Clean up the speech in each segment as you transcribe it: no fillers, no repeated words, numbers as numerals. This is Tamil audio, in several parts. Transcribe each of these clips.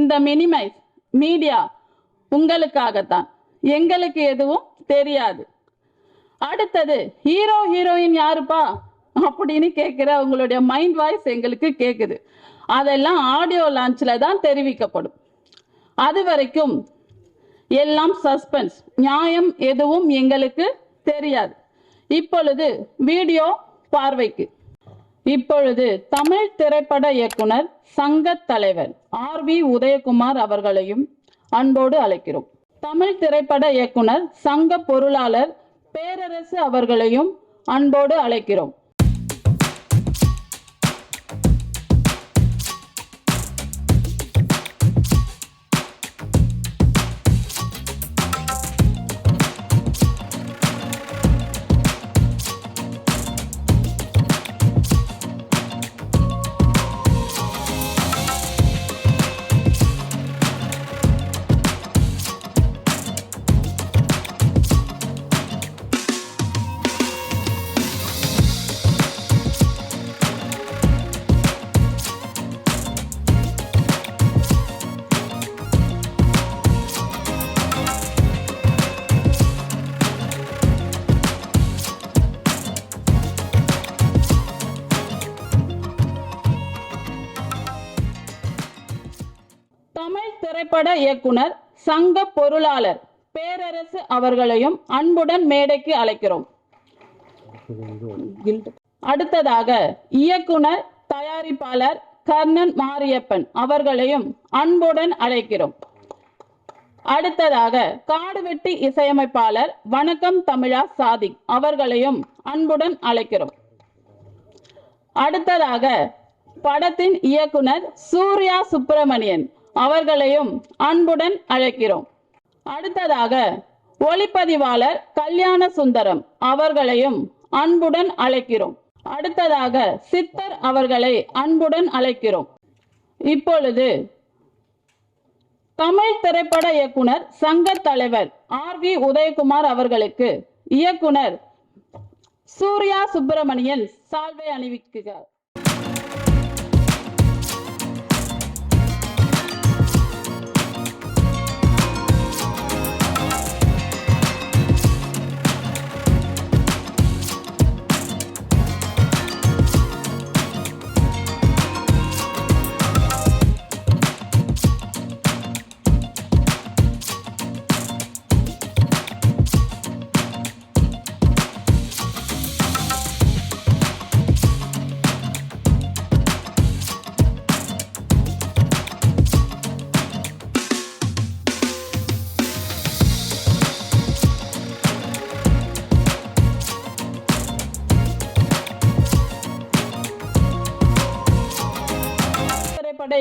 இந்த மினிமைஸ் மீடியா உங்களுக்காகத்தான், எங்களுக்கு எதுவும் தெரியாது. அடுத்தது ஹீரோ ஹீரோயின் யாருப்பா அப்படின்னு கேட்கிற உங்களுடைய மைண்ட் வாய்ஸ் எங்களுக்கு கேட்குது. அதெல்லாம் ஆடியோ லான்ச்சில் தான் தெரிவிக்கப்படும். அது வரைக்கும் எல்லாம் சஸ்பென்ஸ், நியாயம் எதுவும் எங்களுக்கு தெரியாது. இப்பொழுது வீடியோ பார்வைக்கு. இப்பொழுது தமிழ் திரைப்பட இயக்குனர் சங்க தலைவர் RV உதயகுமார் அவர்களையும் அன்போடு அழைக்கிறோம். தமிழ் திரைப்பட இயக்குனர் சங்க பொருளாளர் பேரரசு அவர்களையும் அன்போடு அழைக்கிறோம். தமிழ் திரைப்பட இயக்குனர் சங்க பொருளாளர் பேரரசு அவர்களையும் அன்புடன் மேடைக்கு அழைக்கிறோம். அடுத்ததாக இயக்குனர் தயாரிப்பாளர் கர்ணன் மாரியப்பன் அவர்களையும் அன்புடன் அழைக்கிறோம். அடுத்ததாக காடுவெட்டி இசையமைப்பாளர் வணக்கம் தமிழா சாதிக் அவர்களையும் அன்புடன் அழைக்கிறோம். அடுத்ததாக படத்தின் இயக்குனர் சூர்யா சுப்பிரமணியன் அவர்களையும் அன்புடன் அழைக்கிறோம். அடுத்ததாக ஒளிப்பதிவாளர் கல்யாண சுந்தரம் அவர்களையும் அன்புடன் அழைக்கிறோம். அடுத்ததாக சித்தர் அவர்களை அன்புடன் அழைக்கிறோம். இப்பொழுது தமிழ் திரைப்பட இயக்குனர் சங்க தலைவர் RV உதயகுமார் அவர்களுக்கு இயக்குனர் சூர்யா சுப்பிரமணியன் சால்வை அணிவிக்கிறார்.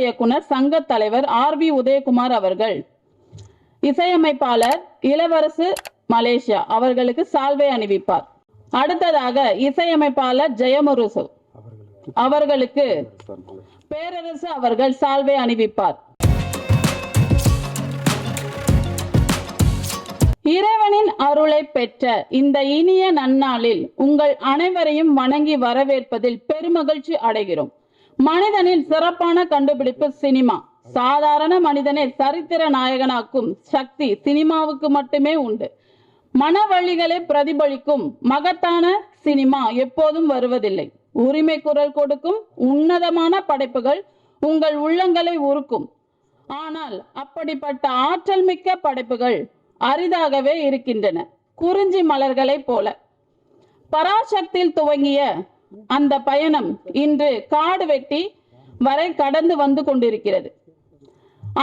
இயக்குனர் சங்க தலைவர் RV உதயகுமார் அவர்கள், இசையமைப்பாளர் இளவரசு மலேசியா அவர்களுக்கு சால்வை அணிவிப்பார். அடுத்ததாக இசையமைப்பாளர் ஜெயமுருசு அவர்களுக்கு பேரரசு அவர்கள் சால்வை அணிவிப்பார். இறைவனின் அருளை பெற்ற இந்த இனிய நன்னாளில் உங்கள் அனைவரையும் வணங்கி வரவேற்பதில் பெருமகிழ்ச்சி அடைகிறோம். மனிதனின் சிறப்பான கண்டுபிடிப்பு சினிமா. சாதாரண மனிதனை சரித்திர நாயகனாக்கும் சக்தி சினிமாவுக்கு மட்டுமே உண்டு. மனவழிகளை பிரதிபலிக்கும் மகத்தான சினிமா எப்போதும் வருவதில்லை. உரிமை குரல் கொடுக்கும் உன்னதமான படைப்புகள் உங்கள் உள்ளங்களை உருக்கும். ஆனால் அப்படிப்பட்ட ஆற்றல் மிக்க படைப்புகள் அரிதாகவே இருக்கின்றன. குறிஞ்சி மலர்களை போல பராசக்தியில் துவங்கிய அந்த பயணம் இன்று காடு வெட்டி வரை கடந்து வந்து கொண்டிருக்கிறது.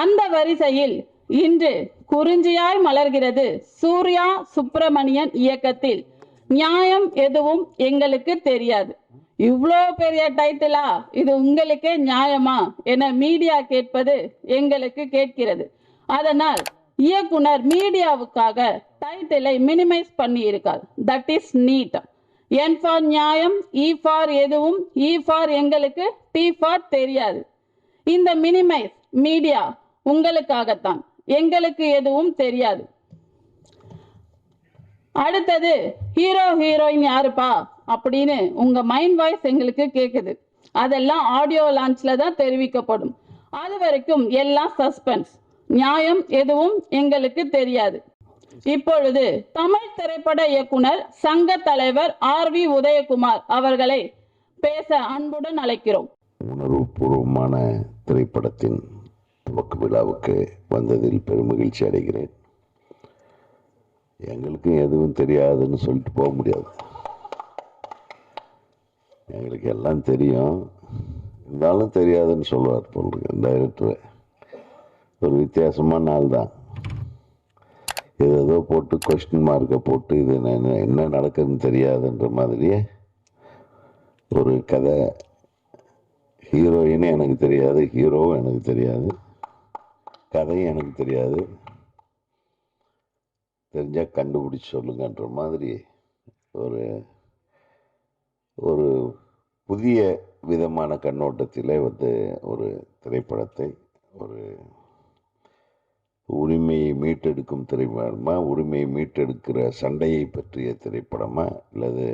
அந்த வரிசையில் இன்று குறிஞ்சியாய் மலர்கிறது சூர்யா சுப்பிரமணியன் இயக்கத்தில் நியாயம் எதுவும் எங்களுக்கு தெரியாது. இவ்வளோ பெரிய டைட்டிலா, இது உங்களுக்கே நியாயமா என மீடியா கேட்பது எங்களுக்கு கேட்கிறது. அதனால் இயக்குனர் மீடியாவுக்காக டைட்டிலை மினிமைஸ் பண்ணி இருக்கார். That is neat. N for நியாயம், E ஃபார் எதுவும், E ஃபார் எங்களுக்கு, T ஃபார் தெரியாது. இந்த மினிமைஸ் மீடியா உங்களுக்காகத்தான், எங்களுக்கு எதுவும் தெரியாது. அடுத்தது ஹீரோ ஹீரோயின் யாருப்பா அப்படின்னு உங்க மைண்ட் வாய்ஸ் எங்களுக்கு கேட்குது. அதெல்லாம் ஆடியோ லான்ச்ல தான் தெரிவிக்கப்படும். அது வரைக்கும் எல்லாம் சஸ்பென்ஸ், நியாயம் எதுவும் எங்களுக்கு தெரியாது. இப்பொழுது தமிழ் திரைப்பட இயக்குனர் சங்க தலைவர் RV உதயகுமார் அவர்களை பேச அன்புடன் அழைக்கிறோம். உணர்வுபூர்வமான திரைப்படத்தின் துவக்க விழாவுக்கு வந்ததில் பெருமகிழ்ச்சி அடைகிறேன். எங்களுக்கும் எதுவும் தெரியாதுன்னு சொல்லிட்டு போக முடியாது. எங்களுக்கு எல்லாம் தெரியும், இருந்தாலும் தெரியாதுன்னு சொல்லுவார் போல் டைரக்டர். ஒரு வித்தியாசமான ஆள் தான். ஏதோ போட்டு கொஸ்டின் மார்க்கை போட்டு இது என்ன நடக்குதுன்னு தெரியாதுன்ற மாதிரியே ஒரு கதை. ஹீரோயினும் எனக்கு தெரியாது, ஹீரோவும் எனக்கு தெரியாது, கதையும் எனக்கு தெரியாது, தெரிஞ்சால் கண்டுபிடிச்சி சொல்லுங்கன்ற மாதிரி ஒரு ஒரு புதிய விதமான கண்ணோட்டத்திலே ஒரு திரைப்படத்தை, ஒரு உரிமையை மீட்டெடுக்கும் திரைப்படமா, உரிமையை மீட்டெடுக்கிற சண்டையை பற்றிய திரைப்படமா, அல்லது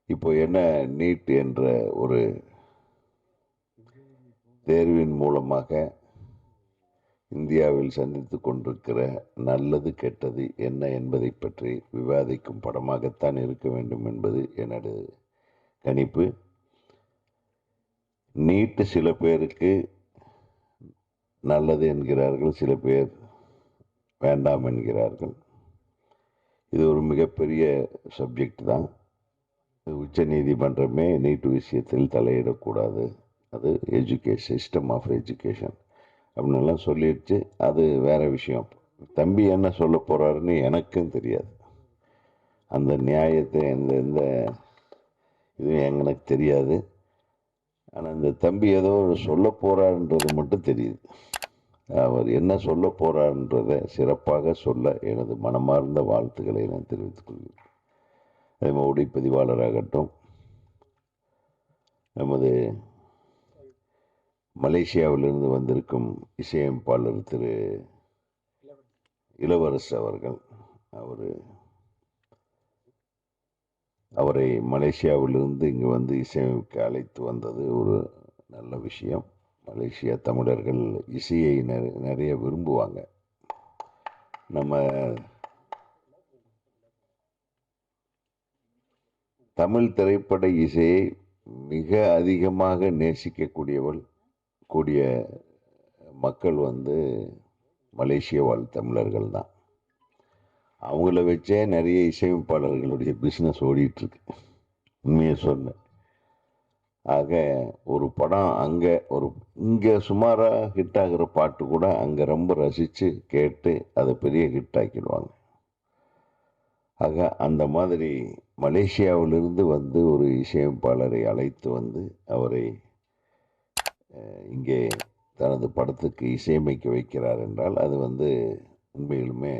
இப்போ என்ன நீட் என்ற ஒரு தேர்வின் மூலமாக இந்தியாவில் சந்தித்து கொண்டிருக்கிற நல்லது கெட்டது என்ன என்பதை பற்றி விவாதிக்கும் படமாகத்தான் இருக்க வேண்டும் என்பது எனது கணிப்பு. நீட்டு சில பேருக்கு நல்லது என்கிறார்கள், சில பேர் வேண்டாம் என்கிறார்கள். இது ஒரு மிகப்பெரிய சப்ஜெக்ட் தான். உச்ச நீதிமன்றமே நீட் விஷயத்தில் தலையிடக்கூடாது, அது சிஸ்டம் ஆஃப் எஜுகேஷன் அப்படின்லாம் சொல்லிடுச்சு. அது வேறு விஷயம். தம்பி என்ன சொல்ல போகிறாருன்னு எனக்கும் தெரியாது. அந்த நியாயத்தை எந்த இதுவும் எனக்கு தெரியாது. ஆனால் இந்த தம்பி ஏதோ சொல்ல போகிறாருன்றது மட்டும் தெரியுது. அவர் என்ன சொல்ல போகிறார்ன்றதை சிறப்பாக சொல்ல எனது மனமார்ந்த வாழ்த்துக்களை நான் தெரிவித்துக் கொள்கிறேன். அதே மாதிரி ஒளிப்பதிவாளராகட்டும், நமது மலேசியாவிலிருந்து வந்திருக்கும் இசையமைப்பாளர் திரு இளவரசு அவர்கள், அவரை மலேசியாவிலிருந்து இங்கு வந்து இசையமைக்க அழைத்து வந்தது ஒரு நல்ல விஷயம். மலேசியா தமிழர்கள் இசையை நிறைய விரும்புவாங்க. நம்ம தமிழ் திரைப்பட இசையை மிக அதிகமாக கூடிய மக்கள் மலேசிய வாழ் தமிழர்கள் தான். அவங்கள வச்சே நிறைய இசையமைப்பாளர்களுடைய பிஸ்னஸ் ஓடிட்டுருக்கு, உண்மையை சொன்ன. ஆக ஒரு படம் இங்கே சுமாராக ஹிட் ஆகிற பாட்டு கூட அங்கே ரொம்ப ரசித்து கேட்டு அதை பெரிய ஹிட் ஆக்கிடுவாங்க. ஆக அந்த மாதிரி மலேசியாவிலிருந்து ஒரு இசையமைப்பாளரை அழைத்து அவரை இங்கே தனது படத்துக்கு இசையமைக்க வைக்கிறார் என்றால் அது உண்மையிலுமே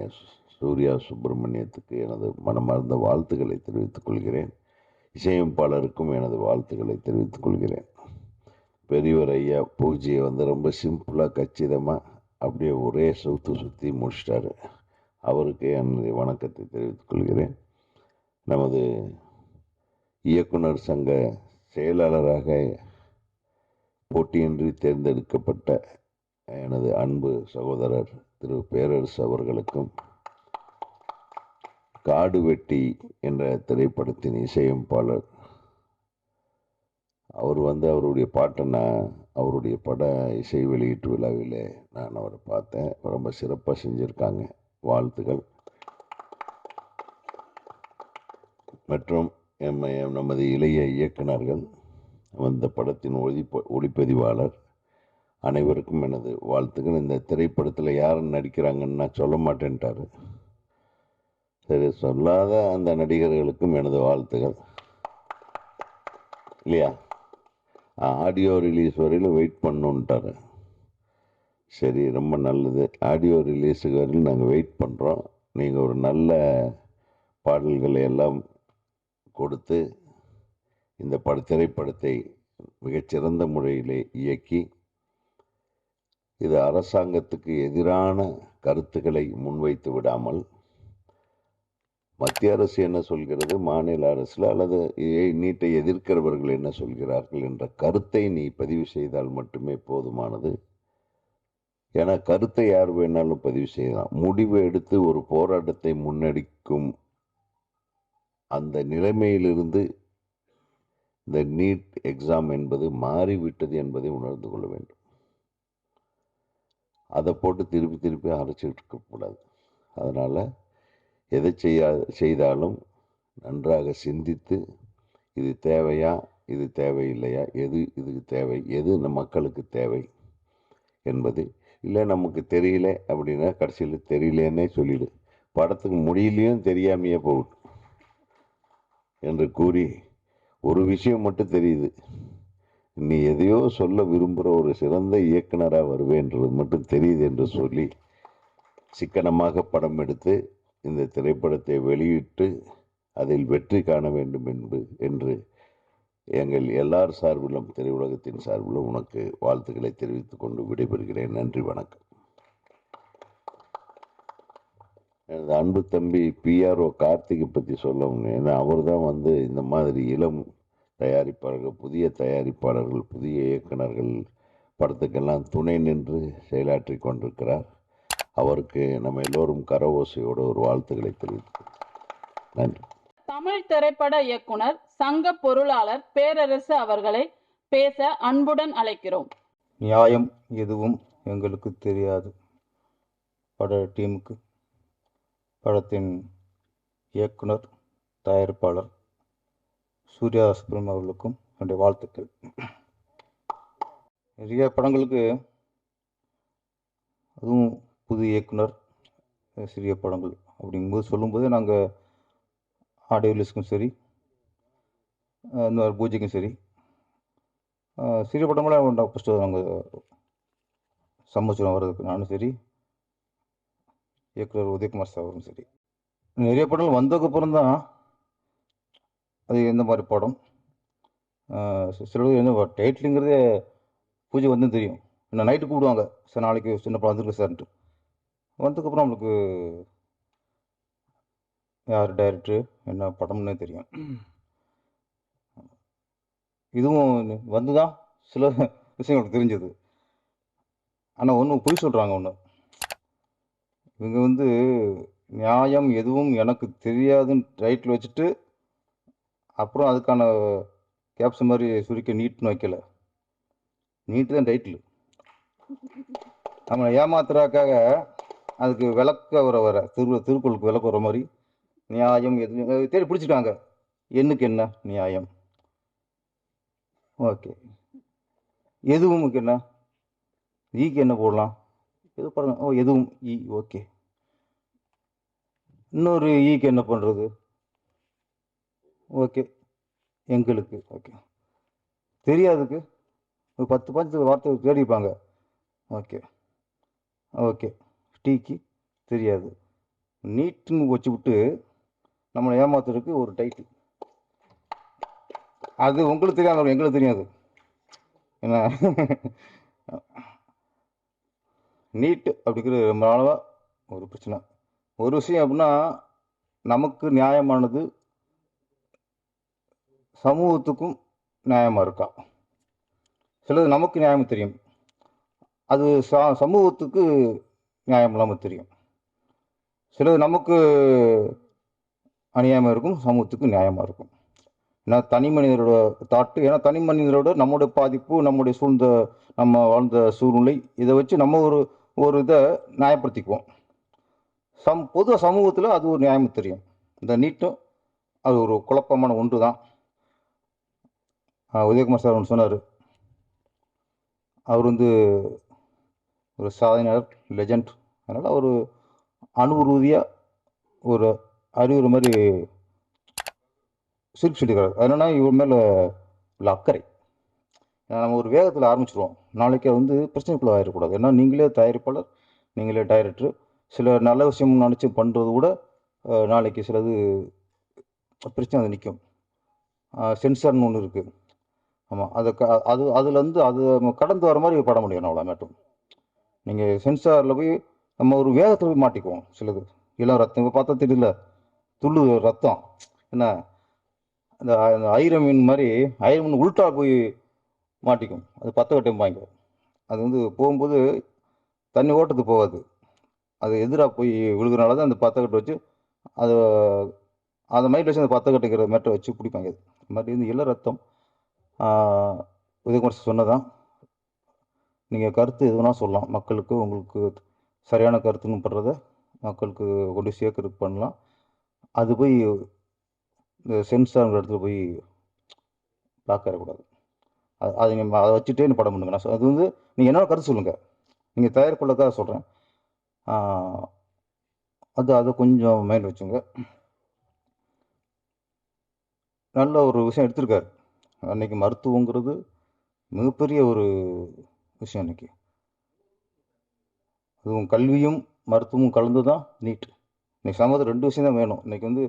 சூர்யா சுப்பிரமணியத்துக்கு எனது மனமார்ந்த வாழ்த்துக்களை தெரிவித்துக் கொள்கிறேன். இசையமைப்பாளருக்கும் எனது வாழ்த்துக்களை தெரிவித்துக் கொள்கிறேன். பெரியவர் ஐயா பூஜையை ரொம்ப சிம்பிளாக கச்சிதமாக அப்படியே ஒரே சுற்றி முடிச்சிட்டாரு. அவருக்கு எனது வணக்கத்தை தெரிவித்துக் கொள்கிறேன். நமது இயக்குனர் சங்க செயலாளராக போட்டியின்றி தேர்ந்தெடுக்கப்பட்ட எனது அன்பு சகோதரர் திரு பேரரசு அவர்களுக்கும், காடு வெட்டி என்ற திரைப்படத்தின் இசையமைப்பாளர் அவர் அவருடைய பாட்டை அவருடைய பட இசை வெளியீட்டு விழாவில் நான் அவரை பார்த்தேன். ரொம்ப சிறப்பாக செஞ்சுருக்காங்க, வாழ்த்துக்கள். மற்றும் நமது இளைய இயக்குனர்கள், அந்த படத்தின் ஒளிப்பதிவாளர் அனைவருக்கும் எனது வாழ்த்துக்கள். இந்த திரைப்படத்தில் யார் நடிக்கிறாங்கன்னு நான் சொல்ல மாட்டேன்ட்டார். சரி, சொல்லாத அந்த நடிகர்களுக்கும் எனது வாழ்த்துக்கள். இல்லையா, ஆடியோ ரிலீஸ் வரையில் வெயிட் பண்ணுன்ட்டார். சரி, ரொம்ப நல்லது. ஆடியோ ரிலீஸுக்கு வரையில் நாங்கள் வெயிட் பண்ணுறோம். நீங்கள் ஒரு நல்ல பாடல்களை எல்லாம் கொடுத்து இந்த திரைப்படத்தை மிகச்சிறந்த முறையிலே இயக்கி, இது அரசாங்கத்துக்கு எதிரான கருத்துக்களை முன்வைத்து விடாமல் மத்திய அரசு என்ன சொல்கிறது, மாநில அரசில் அல்லது நீட்டை எதிர்க்கிறவர்கள் என்ன சொல்கிறார்கள் என்ற கருத்தை நீ பதிவு செய்தால் மட்டுமே போதுமானது. ஏன்னா கருத்தை யார் வேணாலும் பதிவு செய்யலாம். முடிவு எடுத்து ஒரு போராட்டத்தை முன்னெடுக்கும் அந்த நிலைமையிலிருந்து இந்த நீட் எக்ஸாம் என்பது மாறிவிட்டது என்பதை உணர்ந்து கொள்ள வேண்டும். அதை போட்டு திருப்பி திருப்பி அரைச்சிட்டு இருக்கக்கூடாது. அதனால் எதை செய்தாலும் நன்றாக சிந்தித்து இது தேவையா, இது தேவையில்லையா, எது இதுக்கு தேவை, எது மக்களுக்கு தேவை என்பது. இல்லை நமக்கு தெரியல அப்படின்னா கடைசியில் தெரியலன்னே சொல்லிடு. படத்துக்கு முடியலையும் தெரியாமையே போகட்டும் என்று கூறி, ஒரு விஷயம் மட்டும் தெரியுது, நீ எதையோ சொல்ல விரும்புகிற ஒரு சிறந்த இயக்குனராக வருவேன்றது மட்டும் தெரியுது என்று சொல்லி சிக்கனமாக படம் எடுத்து இந்த திரைப்படத்தை வெளியிட்டு அதில் வெற்றி காண வேண்டும் என்று எங்கள் எல்லார் சார்பிலும், திரையுலகத்தின் சார்பிலும் உனக்கு வாழ்த்துக்களை தெரிவித்துக் கொண்டு விடைபெறுகிறேன். நன்றி, வணக்கம். எனது அன்பு தம்பி PRO கார்த்திகை பற்றி சொல்லணும். ஏன்னா அவர் தான் இந்த மாதிரி இளம் தயாரிப்பாளர்கள், புதிய தயாரிப்பாளர்கள், புதிய இயக்குனர்கள் படத்துக்கெல்லாம் துணை நின்று செயலாற்றி கொண்டிருக்கிறார். அவருக்கு நம்ம எல்லோரும் கரவோசையோடு ஒரு வாழ்த்துக்களை தெரிவித்து நன்றி. தமிழ் திரைப்பட இயக்குனர் சங்க பொருளாளர் பேரரசு அவர்களை பேச அன்புடன் அழைக்கிறோம். நியாயம் எதுவும் எங்களுக்கு தெரியாது பட டீமுக்கு, படத்தின் இயக்குனர், தயாரிப்பாளர் சூர்யா சுப்ரமணியம் அவர்களுக்கும் என்னுடைய வாழ்த்துக்கள். நிறைய படங்களுக்கு, அதுவும் புது இயக்குனர், சிறிய படங்கள் அப்படிங்கும்போது சொல்லும்போது நாங்கள் ஆடியோ ரிலீஸ்க்கும் சரி, இந்த பூஜைக்கும் சரி, சிறிய படங்களாக ஃபஸ்ட்டு நாங்கள் சம்மதிச்சிடும் வர்றதுக்கு. நானும் சரி, இயக்குனர் உதயகுமார் சார் அவரும் சரி. நிறைய படங்கள் வந்ததுக்கப்புறம் தான் அது எந்த மாதிரி படம், சில என்ன டைட்டிலுங்கிறதே பூஜை வந்து தெரியும். என்ன நைட்டு கூப்பிடுவாங்க, சார் நாளைக்கு சின்ன படம் வந்துருக்கு சார்ன்ட்டு. வந்ததுக்கப்புறம் நம்மளுக்கு யார் டைரக்டரு, என்ன படம்னே தெரியும். இதுவும் வந்து தான் சில விஷயங்களுக்கு தெரிஞ்சது. ஆனால் ஒன்று பொய் சொல்கிறாங்க. ஒன்று, இவங்க நியாயம் எதுவும் எனக்கு தெரியாதுன்னு டைட்டில் வச்சுட்டு அப்புறம் அதுக்கான கேப்ஷன் மாதிரி சுருக்க நீட்னு வைக்கல. நீட்டு தான் டைட்டில். நம்ம ஏமாத்துறாக்காக அதுக்கு விளக்க வர திருக்குறளுக்கு விளக்க வர மாதிரி நியாயம் எதுவும் தேடி பிடிச்சிட்டாங்க. என்னுக்கு என்ன நியாயம், ஓகே. எதுவும் என்ன, ஈக்கு என்ன போடலாம், எது பாருங்க, ஓ எதுவும் ஈ, ஓகே. இன்னொரு ஈக்கு என்ன பண்ணுறது, ஓகே. எங்களுக்கு ஓகே. தெரியாதுக்கு ஒரு 10 வார்த்தை தேடிப்பாங்க, ஓகே ஓகே. டீக்கு தெரியாது, நீட்டுன்னு வச்சு விட்டு நம்மளை ஏமாத்துறதுக்கு ஒரு டைட்டில். அது உங்களுக்கு தெரியாது, எங்களுக்கு தெரியாது. என்ன நீட்டு அப்படிங்கிற ரொம்ப நாளாக ஒரு பிரச்சனை. ஒரு விஷயம் அப்படின்னா, நமக்கு நியாயமானது சமூகத்துக்கும் நியாயமாக இருக்கா. சிலது நமக்கு நியாயம் தெரியும், அது சமூகத்துக்கு நியாயம் இல்லாமல் தெரியும். சிலது நமக்கு அநியாயமாக இருக்கும், சமூகத்துக்கு நியாயமாக இருக்கும். ஏன்னா தனி மனிதரோட தாட்டு, ஏன்னா தனி மனிதரோட நம்முடைய பாதிப்பு, நம்முடைய சூழ்ந்த நம்ம வாழ்ந்த சூழ்நிலை, இதை வச்சு நம்ம ஒரு இதை நியாயப்படுத்திக்குவோம். பொது சமூகத்தில் அது ஒரு நியாயம் தெரியும். இந்த நீட்டும் அது ஒரு குழப்பமான ஒன்று தான். உதயகுமார் சார் ஒன்று சொன்னார். அவர் ஒரு சாதனையாளர், லெஜண்ட். அதனால் அவர் அனுபவரீதியாக ஒரு அறிவுரை மாதிரி சிரிப்பு சொல்லிக்கிறார். அதனால் இவர் மேலே உள்ள அக்கறை. நம்ம ஒரு வேகத்தில் ஆரம்பிச்சிடுவோம், நாளைக்கு பிரச்சனைக்குள்ளே ஆகிடக்கூடாது. ஏன்னா நீங்களே தயாரிப்பாளர், நீங்களே டைரக்டர், சில நல்ல விஷயம் நினச்சி பண்ணுறது கூட நாளைக்கு சிலது பிரச்சனை அது நிற்கும். சென்சார்னு ஒன்று இருக்குது. ஆமாம், அதில் அது கடந்து வர மாதிரி பட முடியும். அவ்வளோ மேட்டும் நீங்கள் சென்சாரில் போய் நம்ம ஒரு வேகத்தில் போய் மாட்டிக்குவோம். சிலது இளம் ரத்தம் பார்த்தா தெரியல, துள்ளு ரத்தம் என்ன, அந்த அந்த ஐர மீன் மாதிரி ஐர மீன் உள்டா போய் மாட்டிக்கும். அது பத்த கட்டைம்பாங்க. அது வந்து போகும்போது தண்ணி ஓட்டத்துக்கு போகாது, அது எதிராக போய் விழுகிறனால தான் அந்த பத்தக்கட்டை வச்சு அதை அதை மைண்ட் வச்சு அந்த பத்தக்கட்டைக்கிற மேட்டை வச்சு பிடிப்பாங்க. அது மாதிரி இந்த இள ரத்தம் உதயகுமார் சொன்னதான். நீங்கள் கருத்து எது வேணால் சொல்லலாம், மக்களுக்கு உங்களுக்கு சரியான கருத்துன்னு படுறத மக்களுக்கு கொண்டு சேர்க்கறதுக்கு பண்ணலாம். அது போய் இந்த சென்சார்ங்கிற இடத்துல போய் பிளாக் ஆகக்கூடாது. அது நீங்கள் அதை வச்சுட்டே நீ படம் பண்ணுங்க. அது வந்து நீங்கள் என்னென்ன கருத்து சொல்லுங்கள், நீங்கள் தயாரிப்புள்ளதாக சொல்கிறேன். அதை கொஞ்சம் மைண்ட் வச்சுங்க. நல்ல ஒரு விஷயம் எடுத்திருக்காரு அன்னைக்கு. மருத்துவங்கிறது மிகப்பெரிய ஒரு விஷயம் இன்னைக்கு. அதுவும் கல்வியும் மருத்துவமும் கலந்து தான் நீட். இன்னைக்கு சமூகத்தில் 2 விஷயம் தான் வேணும். இன்னைக்கு வந்து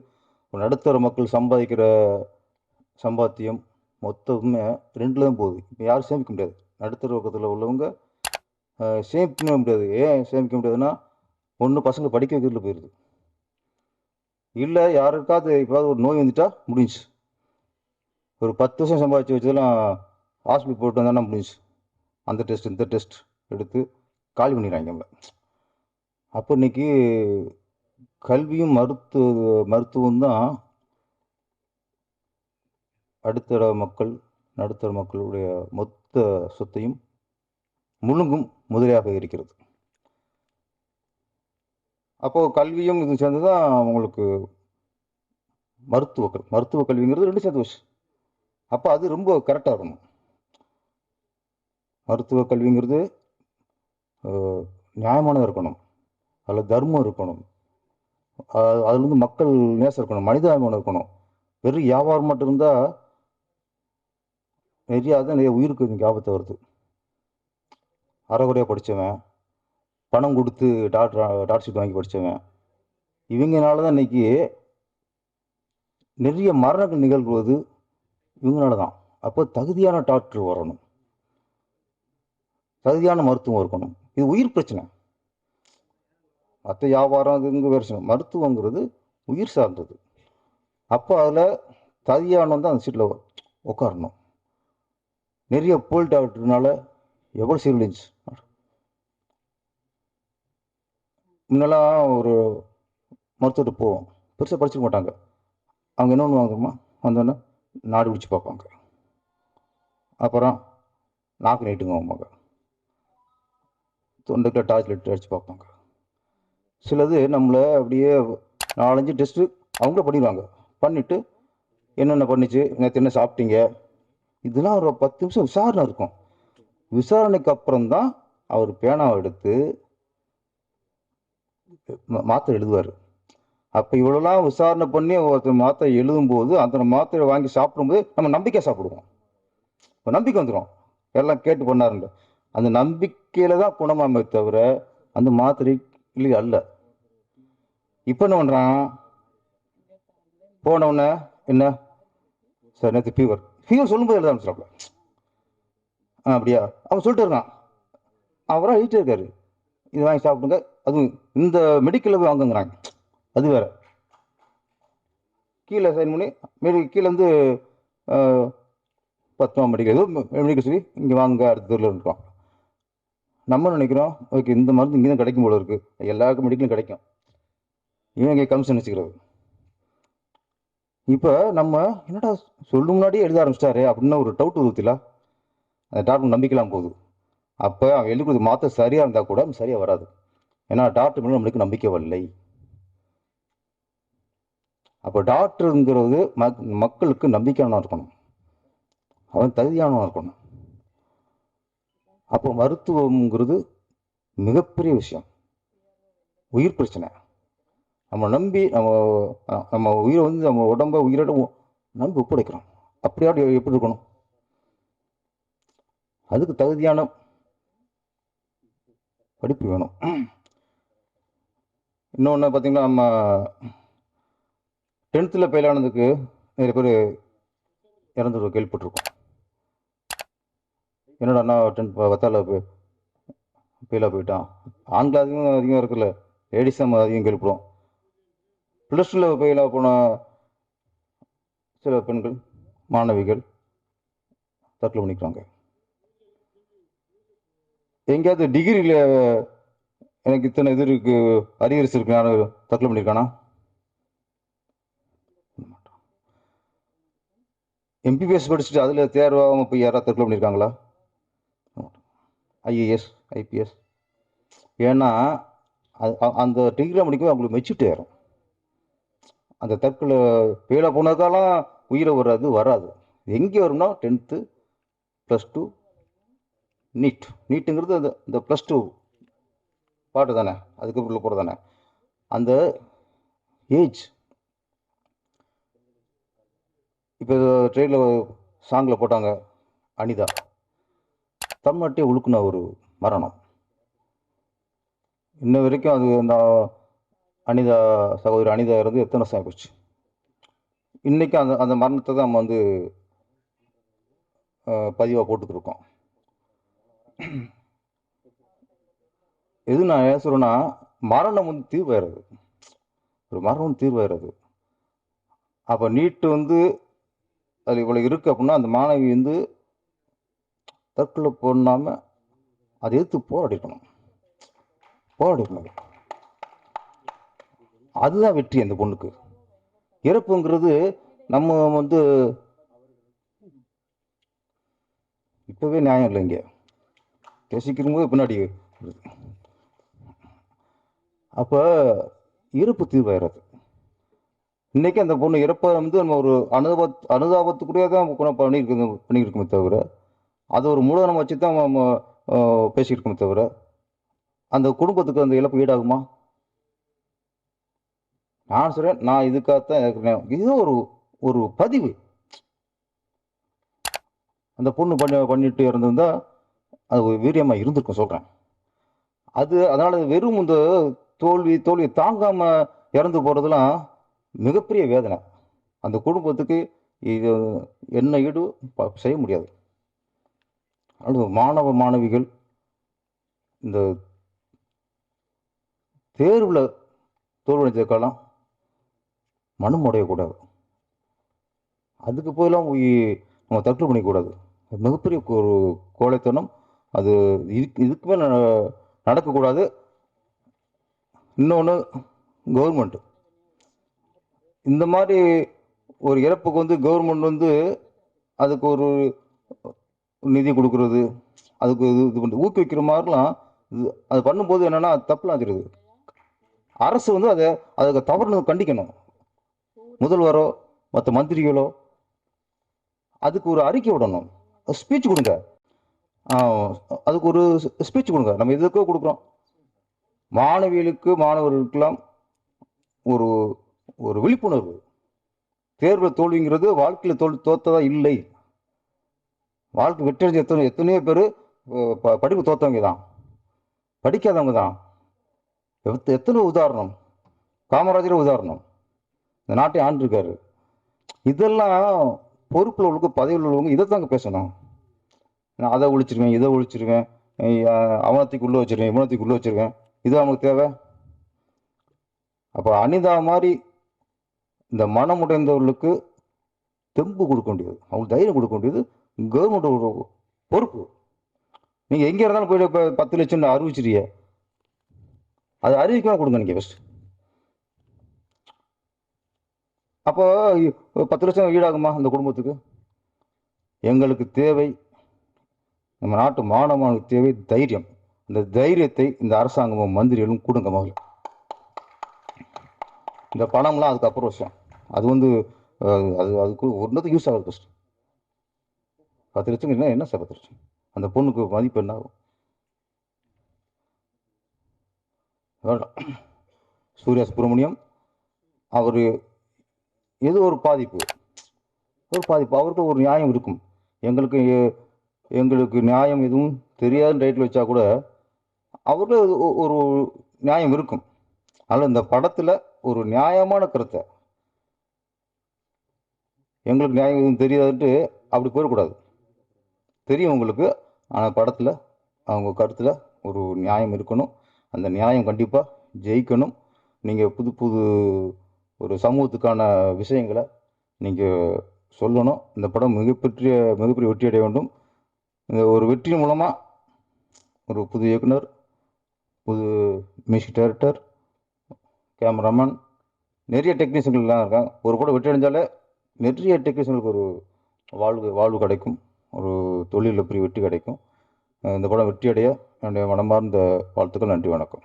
ஒரு நடுத்தர மக்கள் சம்பாதிக்கிற சம்பாத்தியம் மொத்தமே 2ல் தான் போகுது. இப்போ யாரும் சேமிக்க முடியாது. நடுத்தர வர்க்கத்தில் உள்ளவங்க சேமிக்க முடியாது. ஏன் சேமிக்க முடியாதுன்னா, ஒன்று பசங்க படிக்க வைக்கிறதுல போயிடுது, இல்லை யாருக்காவது இப்போது ஒரு நோய் வந்துட்டா முடிஞ்சு. ஒரு 10 வருஷம் சம்பாதிச்சு வச்சதெல்லாம் ஹாஸ்பிட்டல் போட்டு வந்தால் முடிஞ்சு. அந்த டெஸ்ட் இந்த டெஸ்ட் எடுத்து காலி பண்ணிடுறாங்க நம்மளை. அப்போ இன்னைக்கு கல்வியும் மருத்துவம் தான் நடுத்தர மக்களுடைய மொத்த சொத்தையும் முழுங்கும் முதலியாக இருக்கிறது. அப்போது கல்வியும் இது சேர்ந்து தான் உங்களுக்கு மருத்துவ கல்விங்கிறது 2 சேர்ந்து வச்சு. அப்போ அது ரொம்ப கரெக்டாக இருக்கணும். மருத்துவ கல்விங்கிறது நியாயமானதாக இருக்கணும், அதில் தர்மம் இருக்கணும், அதில் வந்து மக்கள் நேசம் இருக்கணும், மனிதாபிமானம் இருக்கணும். வெறும் வியாபாரம் மட்டும் இருந்தால் நிறைய உயிருக்கு இங்கே ஆபத்து வருது. அரைகுறையாக படித்தவன், பணம் கொடுத்து டாக்டர் ஷீட் வாங்கி படித்தவன், இவங்கனால தான் இன்னைக்கு நிறைய மரணங்கள் நிகழ்வது இவங்களால தான். அப்போ தகுதியான டாக்டர் வரணும், தகுதியான மருத்துவம் இருக்கணும். இது உயிர் பிரச்சனை. மற்ற வியாபாரம் அதுங்க வேறு. மருத்துவங்கிறது உயிர் சார்ந்தது. அப்போ அதில் தகுதியானவன் தான் அந்த சீட்டில் உட்காரணும். நிறைய போல் டாக்டர்னால எவ்வளோ சீரழிஞ்சு. முன்னெல்லாம் ஒரு மருத்துவத்தை போவோம், பெருசாக படிச்சிக்க மாட்டாங்க. அவங்க என்ன பண்ணுவாங்கம்மா, வந்தோடனே நாடு பிடிச்சி பார்ப்பாங்க, அப்புறம் நாக்கு நீட்டுங்க, தொண்டைக்குள்ள டார்ச் லைட் அடித்து பார்ப்பாங்க. சிலது நம்மளை அப்படியே 4-5 டெஸ்ட்டு அவங்கள பண்ணிடுவாங்க. பண்ணிவிட்டு என்னென்ன பண்ணிச்சு, நேற்று என்ன சாப்பிட்டீங்க, இதெல்லாம் ஒரு 10 நிமிஷம் விசாரணை இருக்கும். விசாரணைக்கு அப்புறம்தான் அவர் பேனாவை எடுத்து மாத்திரை எழுதுவார். அப்போ இவ்வளோலாம் விசாரணை பண்ணி ஒருத்தர் மாத்திரை எழுதும்போது அந்த மாத்திரை வாங்கி சாப்பிடும்போது நம்ம நம்பிக்கையாக சாப்பிடுவோம். இப்போ நம்பிக்கை வந்துடும், எல்லாம் கேட்டு பண்ணாருங்க. அந்த நம்பிக்கையில் தான் குணமாமே தவிர அந்த மாத்திரை இல்லை அல்ல. இப்போ என்ன பண்ணுறான், போனவுடனே என்ன சார் நேற்று ஃபீவர் சொல்லும்போது எழுத ஆரம்பிச்சிடாப்ல. அப்படியா அவன் சொல்லிட்டு இருக்கான், அவராக எழுதிட்டே இருக்காரு, இது வாங்கி சாப்பிடுங்க. அதுவும் இந்த மெடிக்கலில் போய் வாங்குங்கிறாங்க. அது வேற, கீழே சைன் பண்ணி கீழேருந்து 10ஆம் மெடிக்கல் ஏதோ மெடிக்கல் சொல்லி இங்கே வாங்க அடுத்த தெருவில் இருக்கலாம். நம்ம நினைக்கிறோம் ஓகே இந்த மருந்து இங்கே தான் கிடைக்கும் போல இருக்குது, எல்லாருக்கும் மெடிக்கலும் கிடைக்கும், இவங்க கமிஷன் வச்சுக்கிறது. இப்போ நம்ம என்னடா சொல்லும் முன்னாடியே எழுத ஆரம்பிச்சிட்டாரு அப்படின்னு ஒரு டவுட் ஊற்றில அந்த டாக்டர் நம்பிக்கலாம் போகுது. அப்போ அவன் எழுதி கொடுத்து மாற்ற சரியாக இருந்தால் கூட சரியாக வராது. ஏன்னா டாக்டர் மேலே நம்மளுக்கு நம்பிக்கை வரலை. அப்போ டாக்டருங்கிறது மக்களுக்கு நம்பிக்கையானவன் இருக்கணும், அவன் தகுதியானவன் இருக்கணும். அப்போ மருத்துவங்கிறது மிகப்பெரிய விஷயம், உயிர் பிரச்சனை. நம்ம நம்பி நம்ம உயிரை வந்து நம்ம உடம்பை உயிரோட நம்பி ஒப்படைக்கிறோம். அப்படியாவது எப்படி இருக்கணும், அதுக்கு தகுதியான படிப்பு வேணும். இன்னொன்று பார்த்தீங்கன்னா, நம்ம 10th ஃபெயில் ஆனதுக்கு நிறைய பேர் இறந்து கேள்விப்பட்டிருக்கோம். என்னடா 10th ஃபெயிலாக போயிட்டான். ஆண்கள் அதிகமாக இருக்குல்ல, லேடிஸ் நம்ம அதிகம் கேள்விப்படுவோம். ப்ளஸ் டூவில் ஃபெயிலாக போன சில பெண்கள் மாணவிகள் தற்கொலை பண்ணிக்கிறாங்க. எங்கேயாவது டிகிரியில் எனக்கு இத்தனை இது இருக்கு அரியர்ஸ் இருக்கு யாரும் தற்கொலை பண்ணியிருக்கானா? எம்பிபிஎஸ் படிச்சுட்டு அதில் தேர்வாகாமல் போய் யாராவது தற்கொலை பண்ணியிருக்காங்களா? IAS IPS. ஏன்னா அந்த டிகிரி முடிக்கவே அவங்களுக்கு மெச்சூரிட்டி ஆயிரும். அந்த தற்கொலை ஃபெயிலாக போனதுக்கெல்லாம் உயிரை வராது. எங்கே வரும்னா 10th +2 நீட்டுங்கிறது அந்த +2 பாட்டு தானே, அதுக்கப்புறம் போகிறது தானே. அந்த ஏஜ் இப்போ ட்ரெயினில் சாங்கில் போட்டாங்க அனிதா, தமிழ்நாட்டே உழுக்குன ஒரு மரணம். இன்ன வரைக்கும் அது அந்த அனிதா சகோதரி அனிதா இருந்து எத்தனை வருஷம் ஆகிப்போச்சு. இன்றைக்கும் அந்த மரணத்தை தான் நம்ம வந்து பதிவாக போட்டுக்கிருக்கோம். எது நான் ஏன் சொல்கிறேன்னா, மரணம் வந்து தீர்வாயிடுறது, ஒரு மரணம் தீர்வாயிடுறது. அப்போ நீட்டு வந்து அது இவ்வளோ இருக்குது அப்படின்னா அந்த மாணவி வந்து தற்கொலை பண்ணாமல் அதை எதிர்த்து போராடிக்கணும். அதுதான் வெற்றி அந்த பொண்ணுக்கு. இறப்புங்கிறது நம்ம வந்து இப்போவே நியாயம் இல்லை. இங்கே பேசிக்கிறபோது பின்னாடி அப்போ இறப்பு தீர்வாயிடாது. இன்னைக்கு அந்த பொண்ணு இறப்பை வந்து நம்ம ஒரு அனுதாபத்துக்குள்ளேயே தான் பண்ணியிருக்கோமே தவிர, அது ஒரு மூலதனம் வச்சு தான் நம்ம பேசியிருக்கோமே தவிர, அந்த குடும்பத்துக்கு அந்த இழப்பு ஈடாகுமா? நான் சொல்கிறேன், நான் இதுக்காகத்தான் இருக்கிறேன். இது ஒரு பதிவு. அந்த பொண்ணு பண்ணிட்டு இருந்திருந்தா அது ஒரு வீரியமாக இருந்திருக்கும் சொல்கிறேன். அதனால் வெறும் இந்த தோல்வியை தாங்காமல் இறந்து போகிறதுலாம் மிகப்பெரிய வேதனை. அந்த குடும்பத்துக்கு இது என்ன ஈடு செய்ய முடியாது. அது மாணவ மாணவிகள் இந்த தேர்வில் தோல்வடைஞ்சதுக்கெல்லாம் மனம் உடையக்கூடாது. அதுக்கு போயெல்லாம் நம்ம தற்கொலை பண்ணிக்கூடாது. மிகப்பெரிய ஒரு கோழைத்தனம். அது இதுக்கு மேலே நடக்கக்கூடாது. இன்னொன்று, கவர்மெண்ட் இந்த மாதிரி ஒரு இறப்புக்கு வந்து கவர்மெண்ட் வந்து அதுக்கு ஒரு நிதி கொடுக்கறது, அதுக்கு இது பண்ணி ஊக்குவிக்கிற மாதிரிலாம் அது பண்ணும்போது என்னென்னா தப்புலாம் தெரியுது. அரசு வந்து அதுக்கு தவறுனு கண்டிக்கணும். முதல்வரோ மற்ற மந்திரிகளோ அதுக்கு ஒரு அறிக்கை விடணும், ஸ்பீச் கொடுங்க. அதுக்கு ஒரு ஸ்பீச் கொடுங்க. நம்ம எதுக்கோ கொடுக்குறோம். மாணவர்களுக்கெல்லாம் ஒரு விழிப்புணர்வு. தேர்வில் தோல்விங்கிறது வாழ்க்கையில் தோத்ததா இல்லை. வாழ்க்கை வெற்றி எத்தனையோ பேர் படிப்பு தோத்தவங்க தான், படிக்காதவங்க தான். எத்தனை உதாரணம். காமராஜர் உதாரணம், இந்த நாட்டை ஆண்டிருக்காரு. இதெல்லாம் பொறுப்பில் உள்ளவங்க, பதவியில் உள்ளவங்க இதை தாங்க பேசணும். நான் அதை ஒழிச்சிருவேன், இதை ஒழிச்சிருவேன், அவனத்துக்கு உள்ளே வச்சிருவேன், இவனத்துக்கு உள்ளே வச்சிருவேன், இது அவங்களுக்கு தேவை. அப்போ அனிதா மாதிரி இந்த மனமுடைந்தவர்களுக்கு தெம்பு கொடுக்க வேண்டியது, அவங்களுக்கு தைரியம் கொடுக்க வேண்டியது கவர்மெண்ட் பொறுப்பு. நீங்கள் எங்கே இருந்தாலும் போய்ட்டு இப்போ 10 லட்சம் அறிவிச்சிருக்க, அது அறிவிக்கலாம் கொடுங்க நீங்கள் ஃபஸ்ட். அப்போ 10 லட்சம் ஈடாகுமா அந்த குடும்பத்துக்கு? எங்களுக்கு தேவை, நம்ம நாட்டு மாணவர்களுக்கு தேவை தைரியம். இந்த தைரியத்தை இந்த அரசாங்கமும் மந்திரிகளும் கொடுங்க முதல்ல. இந்த பணம்லாம் அதுக்கப்புறம் விஷயம். அது வந்து அதுக்கு ஒன்றதுக்கு யூஸ் ஆகுது. ஃபஸ்ட்டு 10 லட்சம் என்ன சார் 10 லட்சம்? அந்த பொண்ணுக்கு மதிப்பு என்ன ஆகும்? சூர்யா சுப்பிரமணியம் அவர் ஏதோ ஒரு பாதிப்பு, அவருக்கு ஒரு நியாயம் இருக்கும். எங்களுக்கு நியாயம் எதுவும் தெரியாதுன்னு டைட்டில் வச்சா கூட அவருக்கு ஒரு நியாயம் இருக்கும். அதனால் இந்த படத்தில் ஒரு நியாயமான கருத்தை, எங்களுக்கு நியாயம் எதுவும் தெரியாதுன்ட்டு அப்படி போயிடக்கூடாது. தெரியும் உங்களுக்கு, ஆனால் படத்தில் அவங்க கருத்தில் ஒரு நியாயம் இருக்கணும். அந்த நியாயம் கண்டிப்பாக ஜெயிக்கணும். நீங்கள் புது ஒரு சமூகத்துக்கான விஷயங்களை நீங்கள் சொல்லணும். இந்த படம் மிகப்பெரிய வெற்றி அடைய வேண்டும். இந்த ஒரு வெற்றி மூலமாக ஒரு புது இயக்குனர், புது மியூசிக் டைரக்டர், கேமராமேன், நிறைய டெக்னீஷியன்கள்லாம் இருக்காங்க. ஒரு படம் வெற்றி அடைஞ்சாலே நிறைய டெக்னீஷியனுக்கு ஒரு வாழ்வு கிடைக்கும், ஒரு தொழிலில் பெரிய வெற்றி கிடைக்கும். இந்த படம் வெற்றி அடைய என்னுடைய மனமார்ந்த வாழ்த்துக்கள். நன்றி, வணக்கம்.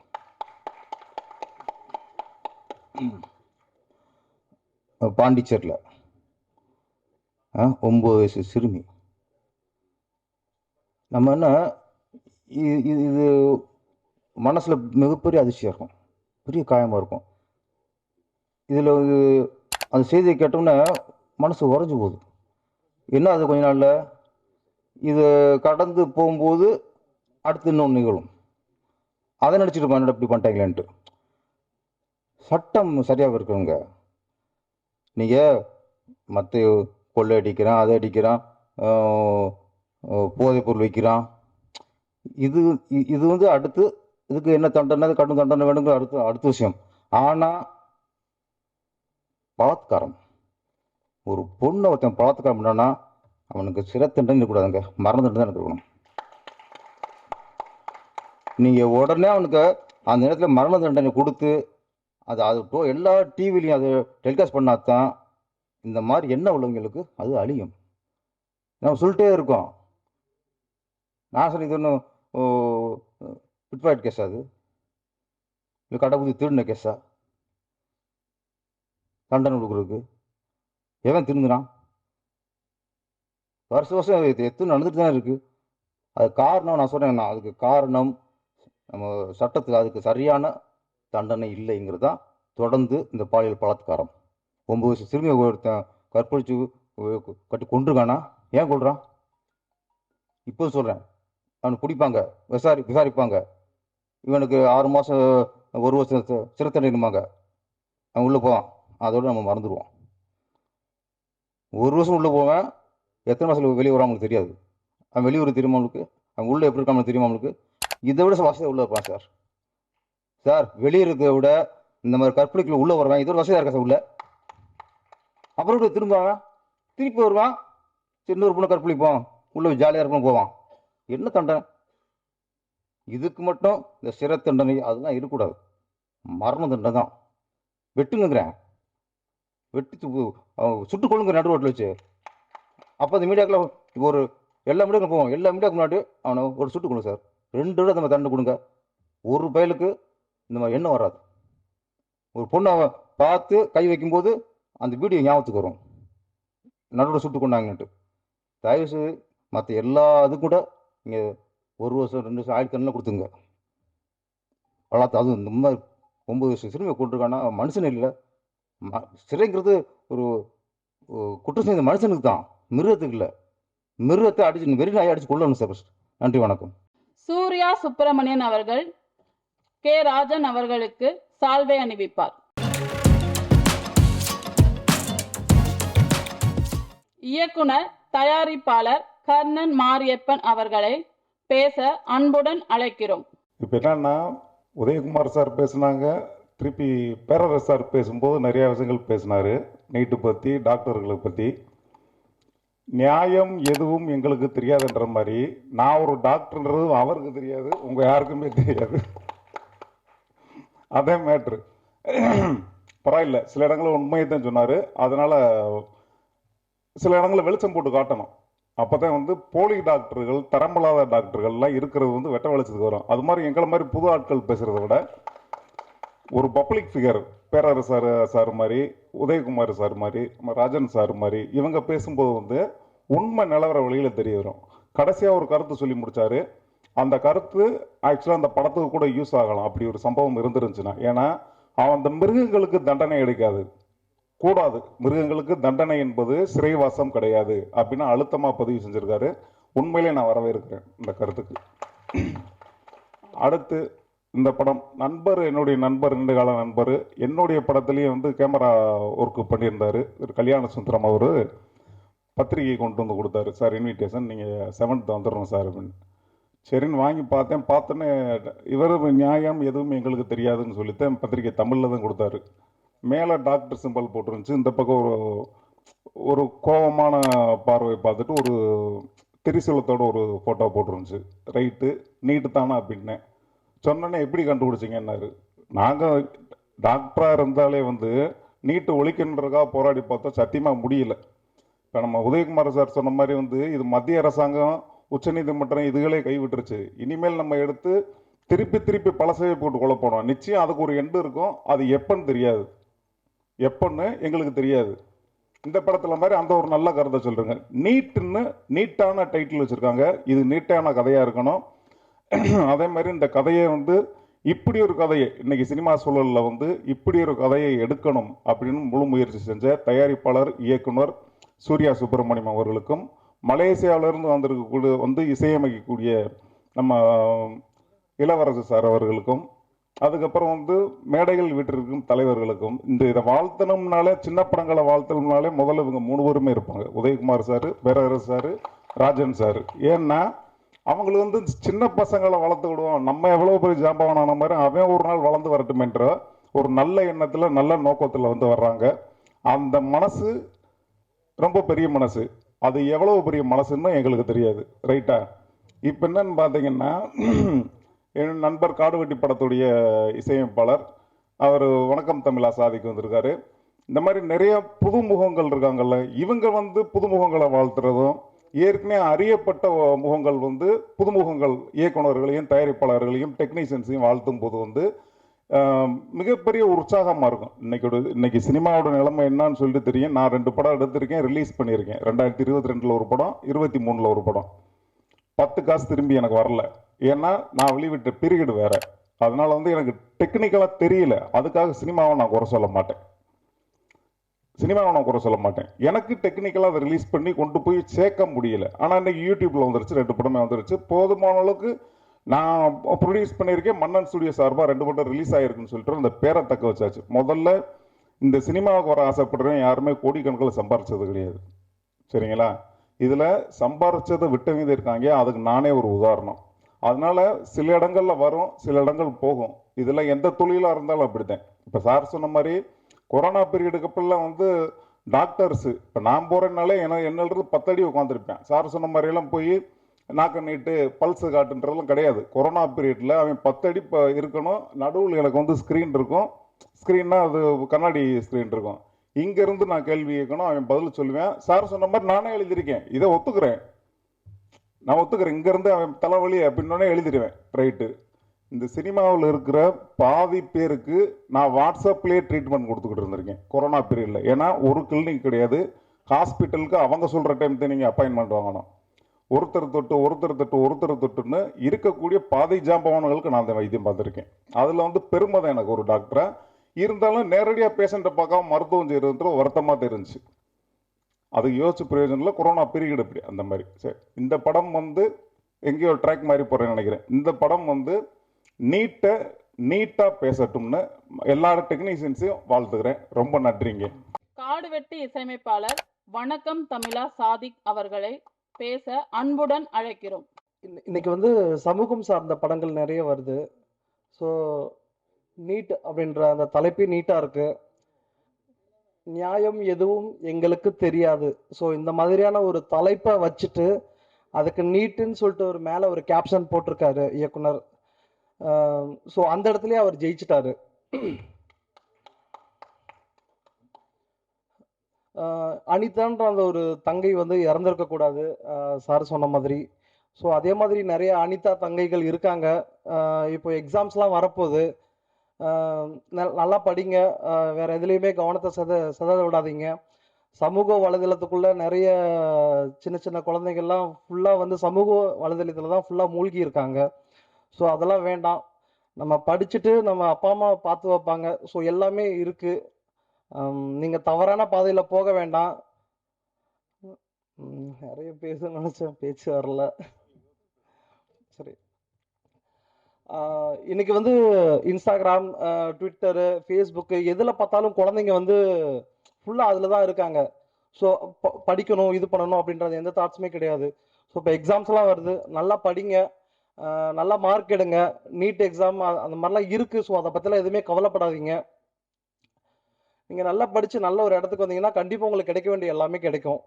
பாண்டிச்சேரியில் 9 வயசு சிறுமி. நம்ம என்ன இது மனசில் மிகப்பெரிய அதிர்ச்சியாக இருக்கும், பெரிய காயமாக இருக்கும். இதில் அந்த செய்தியை கேட்டோம்னா மனசு உறைஞ்சி போகுது. என்ன அது கொஞ்ச நாளில் இது கடந்து போகும்போது அடுத்து இன்னொன்று நிகழும். அதை நினச்சிட்டு இருப்பாங்க, இப்படி பண்ணிட்டாங்களேன்ட்டு. சட்டம் சரியாக இருக்குங்க. நீங்கள் மற்ற கொள்ளை அடிக்கிறான், அதை அடிக்கிறான், போதைப் பொருள் வைக்கிறான், இது அடுத்து இதுக்கு என்ன தண்டனை, கடும் தண்டனை வேணுங்கிற அடுத்த விஷயம். ஆனால் பலாத்காரம், ஒரு பொண்ணை ஒருத்தன் பலாத்காரம் பண்ணான்னா அவனுக்கு சிறை தண்டனை இருக்கக்கூடாதுங்க, மரண தண்டனை தான் இருக்கணும். நீங்கள் உடனே அவனுக்கு அந்த நேரத்தில் மரண தண்டனை கொடுத்து அது எல்லா டிவிலையும் அது டெலிகாஸ்ட் பண்ணாதான் இந்த மாதிரி என்ன உள்ளவங்களுக்கு அது அழியும். நம்ம சொல்லிட்டே இருக்கோம். நான் சொன்ன இது ஒன்றும் பிட்பாக்கெட் கேஸா, அது இல்லை கடைபுதி திருடின கேஸா? தண்டனை கொடுக்குறதுக்கு எவன் திருந்துறான்? வருஷம் எத்தனை நடந்துட்டு தான் இருக்குது. அது காரணம் நான் சொல்கிறேன், அதுக்கு காரணம் நம்ம சட்டத்தில் அதுக்கு சரியான தண்டனை இல்லைங்கிறது தான் தொடர்ந்து இந்த பாலியல் பலாத்காரம். 9 வயசு சிறுமியை ஒருத்தன் கற்பழிச்சு கட்டி கொண்டிருக்கானா? ஏன் கொள்றான்? இப்போ சொல்கிறேன், அவனை பிடிப்பாங்க, விசாரிப்பாங்க. இவனுக்கு 6 மாதம் 1 வருஷம் சிறை தண்டனைமாங்க, அவன் உள்ளே போவான். அதோடு நம்ம மறந்துடுவோம். 1 வருஷம் உள்ளே போவேன், எத்தனை மாதம் வெளியே வராமலுக்கு தெரியாது. அவன் வெளியூர் தெரியுமா அவனுக்கு? அவன் உள்ளே எப்படி இருக்காமனு தெரியுமா அவனுக்கு? இதை விட வசதியாக உள்ளே இருப்பான் சார். வெளியே இருக்கிறத விட இந்த மாதிரி கற்பழிக்குள்ள உள்ளே வருவான், இதோட வசதியாக இருக்கா சார் உள்ள? அப்புறம் திருப்பி வருவான், இன்னொரு பொண்ணை கற்பழிப்போம், உள்ள ஜாலியாக இருக்கணும் போவான். என்ன தண்டனை? இதுக்கு மட்டும் இந்த சிறை தண்டனை அதெல்லாம் இருக்கக்கூடாது, மரண தண்டனை தான். வெட்டுங்கிறேன், வெட்டி சுட்டுக் கொள்ளுங்க நடு ரோட்டில் வச்சு. அப்போ இந்த மீடியாக்கில் இப்போ ஒரு எல்லா மீடியாவுக்கும் போவோம், எல்லா மீடியாவுக்கு முன்னாடி அவனை ஒரு சுட்டுக் கொடுங்க சார், 2 விட நம்ம தண்டனை கொடுங்க. ஒரு பயலுக்கு இந்த மாதிரி எண்ணம் வராது. ஒரு பொண்ணை பார்த்து கை வைக்கும்போது அந்த வீடியோ ஞாபகத்துக்கு வரும், நடுவில் சுட்டு கொண்டாங்கன்ட்டு. தயவுசெய்து மற்ற எல்லா இது கூட நீங்கள் 1 வருஷம் 2 வருஷம் ஆயுள் கொடுத்துங்க. அதுவும் இந்த மாதிரி 9 வருஷம் சிறுமியை கொண்டிருக்கானா மனுஷன் இல்லை. சிறைங்கிறது ஒரு குற்றம் செய்த மனுஷனுக்கு தான், மிருகத்துக்கு இல்லை. மிருகத்தை அடிச்சு வெறி நாயை அடிச்சு கொள்ளணும் சார். நன்றி, வணக்கம். சூர்யா சுப்பிரமணியன் அவர்கள் கே. ராஜன் அவர்களுக்கு சால்வை அணிவிப்பார். இயக்குனர் தயாரிப்பாளர் கர்ணன் மாரியப்பன் அவர்களை பேச அன்புடன் அழைக்கிறோம். இப்போ என்னன்னா, உதயகுமார் சார் பேசினாங்க, திருப்பி பேரரசு சார் பேசும்போது நிறைய விஷயங்கள் பேசினார். நீட்டு பற்றி, டாக்டர்களை பற்றி. நியாயம் எதுவும் எங்களுக்கு தெரியாதுன்ற மாதிரி, நான் ஒரு டாக்டர்ன்றது அவருக்கு தெரியாது, உங்கள் யாருக்குமே தெரியாது. அதே மேட்ரு. பரவாயில்ல, சில இடங்களில் உண்மையை தான் சொன்னார். அதனால் சில இடங்களில் வெளிச்சம் போட்டு காட்டணும். அப்போ தான் போலி டாக்டர்கள், தரமில்லாத டாக்டர்கள்லாம் இருக்கிறது வெட்ட வெளிச்சத்துக்கு வரும். அது மாதிரி எங்களை மாதிரி புது ஆட்கள் பேசுகிறத விட ஒரு பப்ளிக் ஃபிகர், பேரரசு சார் மாதிரி, உதயகுமார் சார் மாதிரி, ராஜன் சார் மாதிரி இவங்க பேசும்போது உண்மை நிலவர வழியில் தெரிய வரும். கடைசியாக ஒரு கருத்து சொல்லி முடித்தார். அந்த கருத்து ஆக்சுவலாக அந்த படத்துக்கு கூட யூஸ் ஆகலாம், அப்படி ஒரு சம்பவம் இருந்துருந்துச்சுன்னா. ஏன்னா அந்த மிருகங்களுக்கு தண்டனை கிடைக்காது, கூடாது. மிருகங்களுக்கு தண்டனை என்பது சிறைவாசம் கிடையாது அப்படின்னு அழுத்தமாக பதிவு செஞ்சுருக்காரு. உண்மையிலே நான் வரவேற்கிறேன் இந்த கருத்துக்கு. அடுத்து இந்த படம் என்னுடைய நண்பர், நீண்ட கால நண்பர், என்னுடைய படத்துலேயே கேமரா ஒர்க்கு பண்ணியிருந்தார். கல்யாண சுந்தரம் அவர் பத்திரிகை கொண்டு வந்து கொடுத்தாரு. சார் இன்விடேஷன், நீங்கள் 7th வந்துடணும் சார் அப்படின்னு. சரின்னு வாங்கி பார்த்தோன்னே இவர் நியாயம் எதுவும் எங்களுக்கு தெரியாதுன்னு சொல்லித்தான் பத்திரிகை தமிழில் தான் கொடுத்தாரு. மேலே டாக்டர் சிம்பல் போட்டுருந்துச்சு, இந்த பக்கம் ஒரு ஒரு கோபமான பார்வை பார்த்துட்டு ஒரு திரிசூலத்தோட ஒரு ஃபோட்டோ போட்டுருந்துச்சு. ரைட்டு, நீட்டு தானே அப்படின்னேன். சொன்னோன்னே எப்படி கண்டுபிடிச்சிங்கன்னாரு. நாங்கள் டாக்டராக இருந்தாலே வந்து நீட்டு ஒழிக்கணுன்றதுக்காக போராடி பார்த்தோம், சத்தியமாக முடியல. இப்போ நம்ம உதயகுமார் சார் சொன்ன மாதிரி வந்து இது மத்திய அரசாங்கம், உச்சநீதிமன்றம் இதுகளே கைவிட்டுருச்சு. இனிமேல் நம்ம எடுத்து திருப்பி பழசவே போட்டு குழப்பணும். நிச்சயம் அதுக்கு ஒரு எண்டு இருக்கும், அது எப்பன்னு தெரியாது, எப்பன்னு எங்களுக்கு தெரியாது. இந்த படத்தில் மாதிரி அந்த ஒரு நல்ல கருத்தை சொல்கிறேங்க. நீட்டுன்னு நீட்டான டைட்டில் வச்சுருக்காங்க, இது நீட்டான கதையாக இருக்கணும். அதே மாதிரி இந்த கதையை வந்து இப்படி ஒரு கதையை இன்னைக்கு சினிமா சூழலில் வந்து இப்படி ஒரு கதையை எடுக்கணும் அப்படின்னு முழு முயற்சி செஞ்ச தயாரிப்பாளர் இயக்குனர் சூர்யா சுப்பிரமணியம் அவர்களுக்கும், மலேசியாவிலிருந்து வந்திருக்கக்கூடிய வந்து இசையமைக்கக்கூடிய நம்ம இளவரசு சார் அவர்களுக்கும், அதுக்கப்புறம் வந்து மேடைகள் வீட்டிற்கும் தலைவர்களுக்கும், இதை வாழ்த்தணும்னாலே சின்ன படங்களை வாழ்த்தணும்னாலே முதல்ல இவங்க 3 பேருமே இருப்பாங்க. உதயகுமார் சார், பேரரசு சார், ராஜன் சார். ஏன்னா அவங்களுக்கு வந்து சின்ன பசங்களை வளர்த்து விடுவோம், நம்ம எவ்வளோ பெரிய ஜாம்பவானான மாதிரி அவன் ஒரு நாள் வளர்ந்து வரட்டும் என்ற ஒரு நல்ல எண்ணத்தில் நல்ல நோக்கத்தில் வந்து வர்றாங்க. அந்த மனசு ரொம்ப பெரிய மனசு, அது எவ்வளவு பெரிய மனசுன்னு எங்களுக்கு தெரியாது. ரைட்டா? இப்போ என்னன்னு பார்த்தீங்கன்னா, என் நண்பர் காடுவெட்டி படத்துடைய இசையமைப்பாளர் அவர் வணக்கம் தமிழா சாதிக்கு வந்திருக்காரு. இந்த மாதிரி நிறைய புதுமுகங்கள் இருக்காங்கல்ல, இவங்க வந்து புதுமுகங்களை வாழ்த்துறதும், ஏற்கனவே அறியப்பட்ட முகங்கள் வந்து புதுமுகங்கள் இயக்குநர்களையும் தயாரிப்பாளர்களையும் டெக்னீஷியன்ஸையும் வாழ்த்தும் போது வந்து மிகப்பெரிய உற்சாகமாக இருக்கும். இன்னைக்கு சினிமாவோட நிலைமை என்னன்னு சொல்லிட்டு தெரியும். நான் 2 படம் எடுத்திருக்கேன், ரிலீஸ் பண்ணியிருக்கேன். 2022 ஒரு படம், 23 ஒரு படம். 10 காசு திரும்பி எனக்கு வரல, ஏன்னா நான் வெளிவிட்ட பீரியட் வேற. அதனால வந்து எனக்கு டெக்னிக்கலாக தெரியல. அதுக்காக சினிமாவை நான் குறை சொல்ல மாட்டேன். எனக்கு டெக்னிக்கலாக அதை ரிலீஸ் பண்ணி கொண்டு போய் சேர்க்க முடியல. ஆனால் இன்னைக்கு யூடியூப்ல வந்துருச்சு, 2 படமே வந்துருச்சு. போதுமான அளவுக்கு நான் ப்ரொடியூஸ் பண்ணியிருக்கேன். மன்னன் ஸ்டுடியோ சார்பாக 2 படம் ரிலீஸ் ஆகிருக்குன்னு சொல்லிட்டு அந்த பேரை தக்க வச்சாச்சு. முதல்ல இந்த சினிமாவுக்கு வர ஆசைப்படுறேன் யாருமே கோடிக்கணக்கில் சம்பாரிச்சது கிடையாது, சரிங்களா? இதில் சம்பாரிச்சதை விட்ட மீது இருக்காங்க, அதுக்கு நானே ஒரு உதாரணம். அதனால சில இடங்கள்ல வரும், சில இடங்கள் போகும். இதில் எந்த தொழிலாக இருந்தாலும் அப்படித்தான். இப்போ சார் சொன்ன மாதிரி கொரோனா பீரியடுக்கு அப்பெல்லாம் வந்து டாக்டர்ஸு, இப்போ நான் போகிறேன்னாலே என்னிலிருந்து 10 அடி உட்காந்துருப்பேன். சார் சொன்ன மாதிரியெல்லாம் போய் நாக்க நீட்டு பல்ஸு காட்டுன்றதெல்லாம் கிடையாது. கொரோனா பீரியடில் அவன் 10 அடி இருக்கணும். நடுவில் எனக்கு வந்து ஸ்க்ரீன் இருக்கும். ஸ்க்ரீன்னா அது கண்ணாடி ஸ்க்ரீன் இருக்கும். இங்கேருந்து நான் கேள்வி கேட்கணும், அவன் பதில் சொல்லுவேன். சார் சொன்ன மாதிரி நானே எழுதியிருக்கேன், இதை ஒத்துக்கிறேன். இங்கேருந்து அவன் தலைவலி அப்படின்னோடனே எழுதிடுவேன். ரைட்டு. இந்த சினிமாவில் இருக்கிற பாதி பேருக்கு நான் வாட்ஸ்அப்லேயே ட்ரீட்மெண்ட் கொடுத்துக்கிட்டு இருந்திருக்கேன் கொரோனா பீரியடில். ஏன்னா ஒரு கிளினிக் கிடையாது, ஹாஸ்பிட்டலுக்கு அவங்க சொல்கிற டைம் தான் நீங்கள் அப்பாயின்மெண்ட் வாங்கணும். ஒருத்தர் தொட்டுன்னு இருக்கக்கூடிய பாதி ஜாம்பவான்களுக்கு நான் அந்த வைத்தியம் பார்த்துருக்கேன். அதில் வந்து பெருமை தான் எனக்கு ஒரு டாக்டராக. இருந்தாலும் நேரடியாக பேஷண்ட்டை பார்க்காம மருத்துவம் செய்கிறதுன்ற வருத்தமாக தெரிஞ்சிச்சு. அது யோசிச்சு பிரயோஜனம் இல்லை. கொரோனா பீரியட் இப்படி அந்த மாதிரி. சரி, இந்த படம் வந்து எங்கேயோ ட்ராக் மாதிரி போகிறேன்னு நினைக்கிறேன். இந்த படம் வந்து நீட்டாக பேசட்டும்னு எல்லா டெக்னீஷியன்ஸையும் வாழ்த்துக்கிறேன். ரொம்ப நன்றிங்க. காடுவெட்டி இசையமைப்பாளர் வணக்கம் தமிழா சாதிக் அவர்களை பேச அன்புடன் அழைக்கிறோம். இன்னைக்கு வந்து சமூகம் சார்ந்த படங்கள் நிறைய வருது. ஸோ நீட் அப்படின்ற அந்த தலைப்பே நீட்டாக இருக்கு. நியாயம் எதுவும் எங்களுக்கு தெரியாது. ஸோ இந்த மாதிரியான ஒரு தலைப்பை வச்சுட்டு அதுக்கு நீட்டுன்னு சொல்லிட்டு ஒரு மேலே ஒரு கேப்ஷன் போட்டிருக்காரு இயக்குனர். ஸோ அந்த இடத்துலயே அவர் ஜெயிச்சிட்டாரு. அனிதான்ற அந்த ஒரு தங்கை வந்து இறந்திருக்க கூடாது, சார் சொன்ன மாதிரி. ஸோ அதே மாதிரி நிறைய அனிதா தங்கைகள் இருக்காங்க. இப்போ எக்ஸாம்ஸ்லாம் வரப்போகுது. நல்லா படிங்க, வேற எதுலேயுமே கவனத்தை செதற விடாதீங்க. சமூக வலைதளத்துக்குள்ள நிறைய சின்ன சின்ன குழந்தைகள்லாம் ஃபுல்லாக வந்து சமூக வலைதளத்தில் தான் ஃபுல்லாக மூழ்கி இருக்காங்க. ஸோ அதெல்லாம் வேண்டாம். நம்ம படிச்சுட்டு நம்ம அப்பா அம்மா பார்த்து வைப்பாங்க. ஸோ எல்லாமே இருக்கு. நீங்கள் தவறான பாதையில் போக வேண்டாம். நிறைய பேச நினச்சேன், பேச்சு வரல. சரி, இன்னைக்கு வந்து இன்ஸ்டாகிராம், ட்விட்டரு, ஃபேஸ்புக்கு எதில் பார்த்தாலும் குழந்தைங்க வந்து ஃபுல்லாக அதில் தான் இருக்காங்க. ஸோ படிக்கணும், இது பண்ணணும் அப்படின்றது எந்த தாட்ஸுமே கிடையாது. ஸோ இப்போ எக்ஸாம்ஸ்லாம் வருது, நல்லா படிங்க, நல்லா மார்க் எடுங்க. நீட் எக்ஸாம் அந்த மாதிரிலாம் இருக்குது. ஸோ அதை பற்றிலாம் எதுவுமே கவலைப்படாதீங்க. நீங்கள் நல்லா படித்து நல்ல ஒரு இடத்துக்கு வந்தீங்கன்னா கண்டிப்பாக உங்களுக்கு கிடைக்க வேண்டிய எல்லாமே கிடைக்கும்.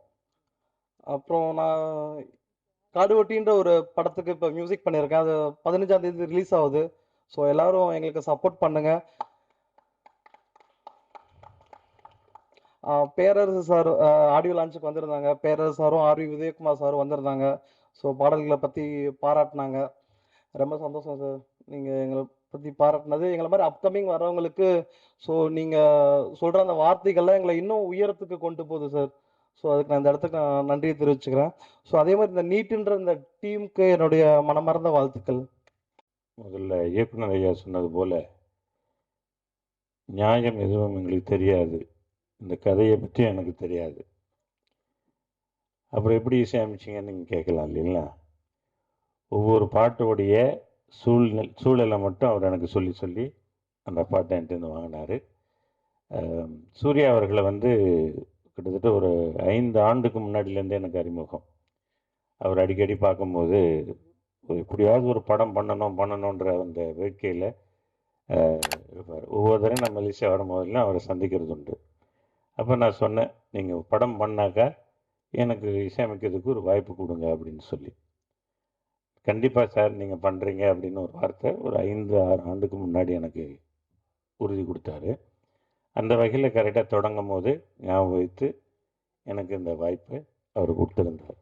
அப்புறம் நான் காடுவெட்டின்ற ஒரு படத்துக்கு இப்போ மியூசிக் பண்ணியிருக்கேன். அது 15ஆம் தேதி ரிலீஸ் ஆகுது. ஸோ எல்லாரும் எங்களுக்கு சப்போர்ட் பண்ணுங்கள். பேரரசு சார் ஆடியோ லான்ச்சுக்கு வந்திருந்தாங்க. பேரரசு சாரும் ஆர்வி உதயகுமார் சாரும் வந்திருந்தாங்க. ஸோ பாடல்களை பற்றி பாராட்டினாங்க. ரொம்ப சந்தோஷம் சார், நீங்கள் எங்களை பற்றி பாராட்டினது. எங்களை மாதிரி அப்கமிங் வரவங்களுக்கு ஸோ நீங்கள் சொல்கிற அந்த வார்த்தைகள்லாம் எங்களை இன்னும் உயரத்துக்கு கொண்டு போகுது சார். ஸோ அதுக்கு நான் இந்த இடத்துக்கு நான் நன்றியை தெரிவிச்சுக்கிறேன். ஸோ அதே மாதிரி இந்த நீட்டுன்ற இந்த டீமுக்கு என்னுடைய மனமார்ந்த வாழ்த்துக்கள். முதல்ல இயக்குனர் ஐயா சொன்னது போல் நியாயம் எதுவும் எங்களுக்கு தெரியாது, இந்த கதையை பற்றி எனக்கு தெரியாது. அப்புறம் எப்படி இசையமைச்சிங்கன்னு நீங்கள் கேட்கலாம் இல்லைங்களா? ஒவ்வொரு பாட்டோடைய சூழலை மட்டும் அவர் எனக்கு சொல்லி சொல்லி அந்த பாட்டை என்கிட்ட வாங்கினார். சூர்யா அவர்களை கிட்டத்தட்ட ஒரு 5 ஆண்டுக்கு முன்னாடிலேருந்தே எனக்கு அறிமுகம். அவர் அடிக்கடி பார்க்கும்போது எப்படியாவது ஒரு படம் பண்ணணுன்ற அந்த வேட்கையில் இருப்பார். ஒவ்வொரு தடவை நான் மலேசியா வரும்போதெல்லாம் அவரை சந்திக்கிறது உண்டு. அப்போ நான் சொன்னேன், நீங்கள் படம் பண்ணாக்கா எனக்கு இசையமைக்கிறதுக்கு ஒரு வாய்ப்பு கொடுங்க அப்படின்னு சொல்லி. கண்டிப்பாக சார் நீங்கள் பண்ணுறீங்க அப்படின்னு ஒரு வார்த்தை ஒரு 5-6 ஆண்டுக்கு முன்னாடி எனக்கு உறுதி கொடுத்தாரு. அந்த வகையில் கரெக்டாக தொடங்கும் போது ஞாபகம் வைத்து எனக்கு இந்த வாய்ப்பை அவர் கொடுத்துருந்தார்.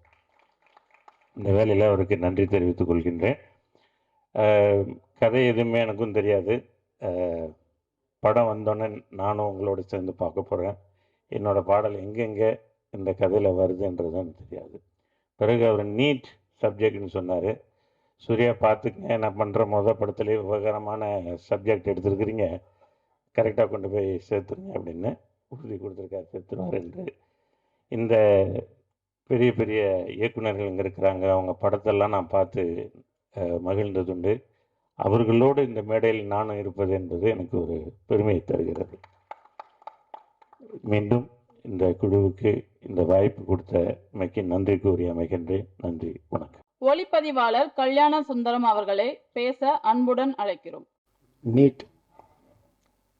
இந்த வேலையில் அவருக்கு நன்றி தெரிவித்துக் கொள்கின்றேன். கதை எதுவுமே எனக்கும் தெரியாது. படம் வந்தோடனே நானும் உங்களோட சேர்ந்து பார்க்க போகிறேன். என்னோடய பாடல் எங்கெங்கே இந்த கதையில் வருதுன்றது எனக்கு தெரியாது. பிறகு அவர் நீட் சப்ஜெக்ட்னு சொன்னார். சூர்யா பார்த்துக்குங்க, நான் பண்ணுற படத்துலேயே விவகாரமான சப்ஜெக்ட் எடுத்துருக்கிறீங்க, கரெக்டாக கொண்டு போய் சேர்த்துருங்க அப்படின்னு உறுதி கொடுத்துருக்காரு. சேர்த்துருவார் என்று. இந்த பெரிய பெரிய இயக்குநர்கள் இங்கே இருக்கிறாங்க, அவங்க படத்தெல்லாம் நான் பார்த்து மகிழ்ந்ததுண்டு. அவர்களோடு இந்த மேடையில் நானும் இருப்பது என்பது எனக்கு ஒரு பெருமையை தருகிறது. மீண்டும் இந்த குழுவுக்கு இந்த வாய்ப்பு கொடுத்த மைக்கு நன்றி கூறி அமைகின்றேன். நன்றி, வணக்கம். ஒளிப்பதிவாளர் கல்யாண சுந்தரம் அவர்களை பேச அன்புடன் அழைக்கிறோம். நீட்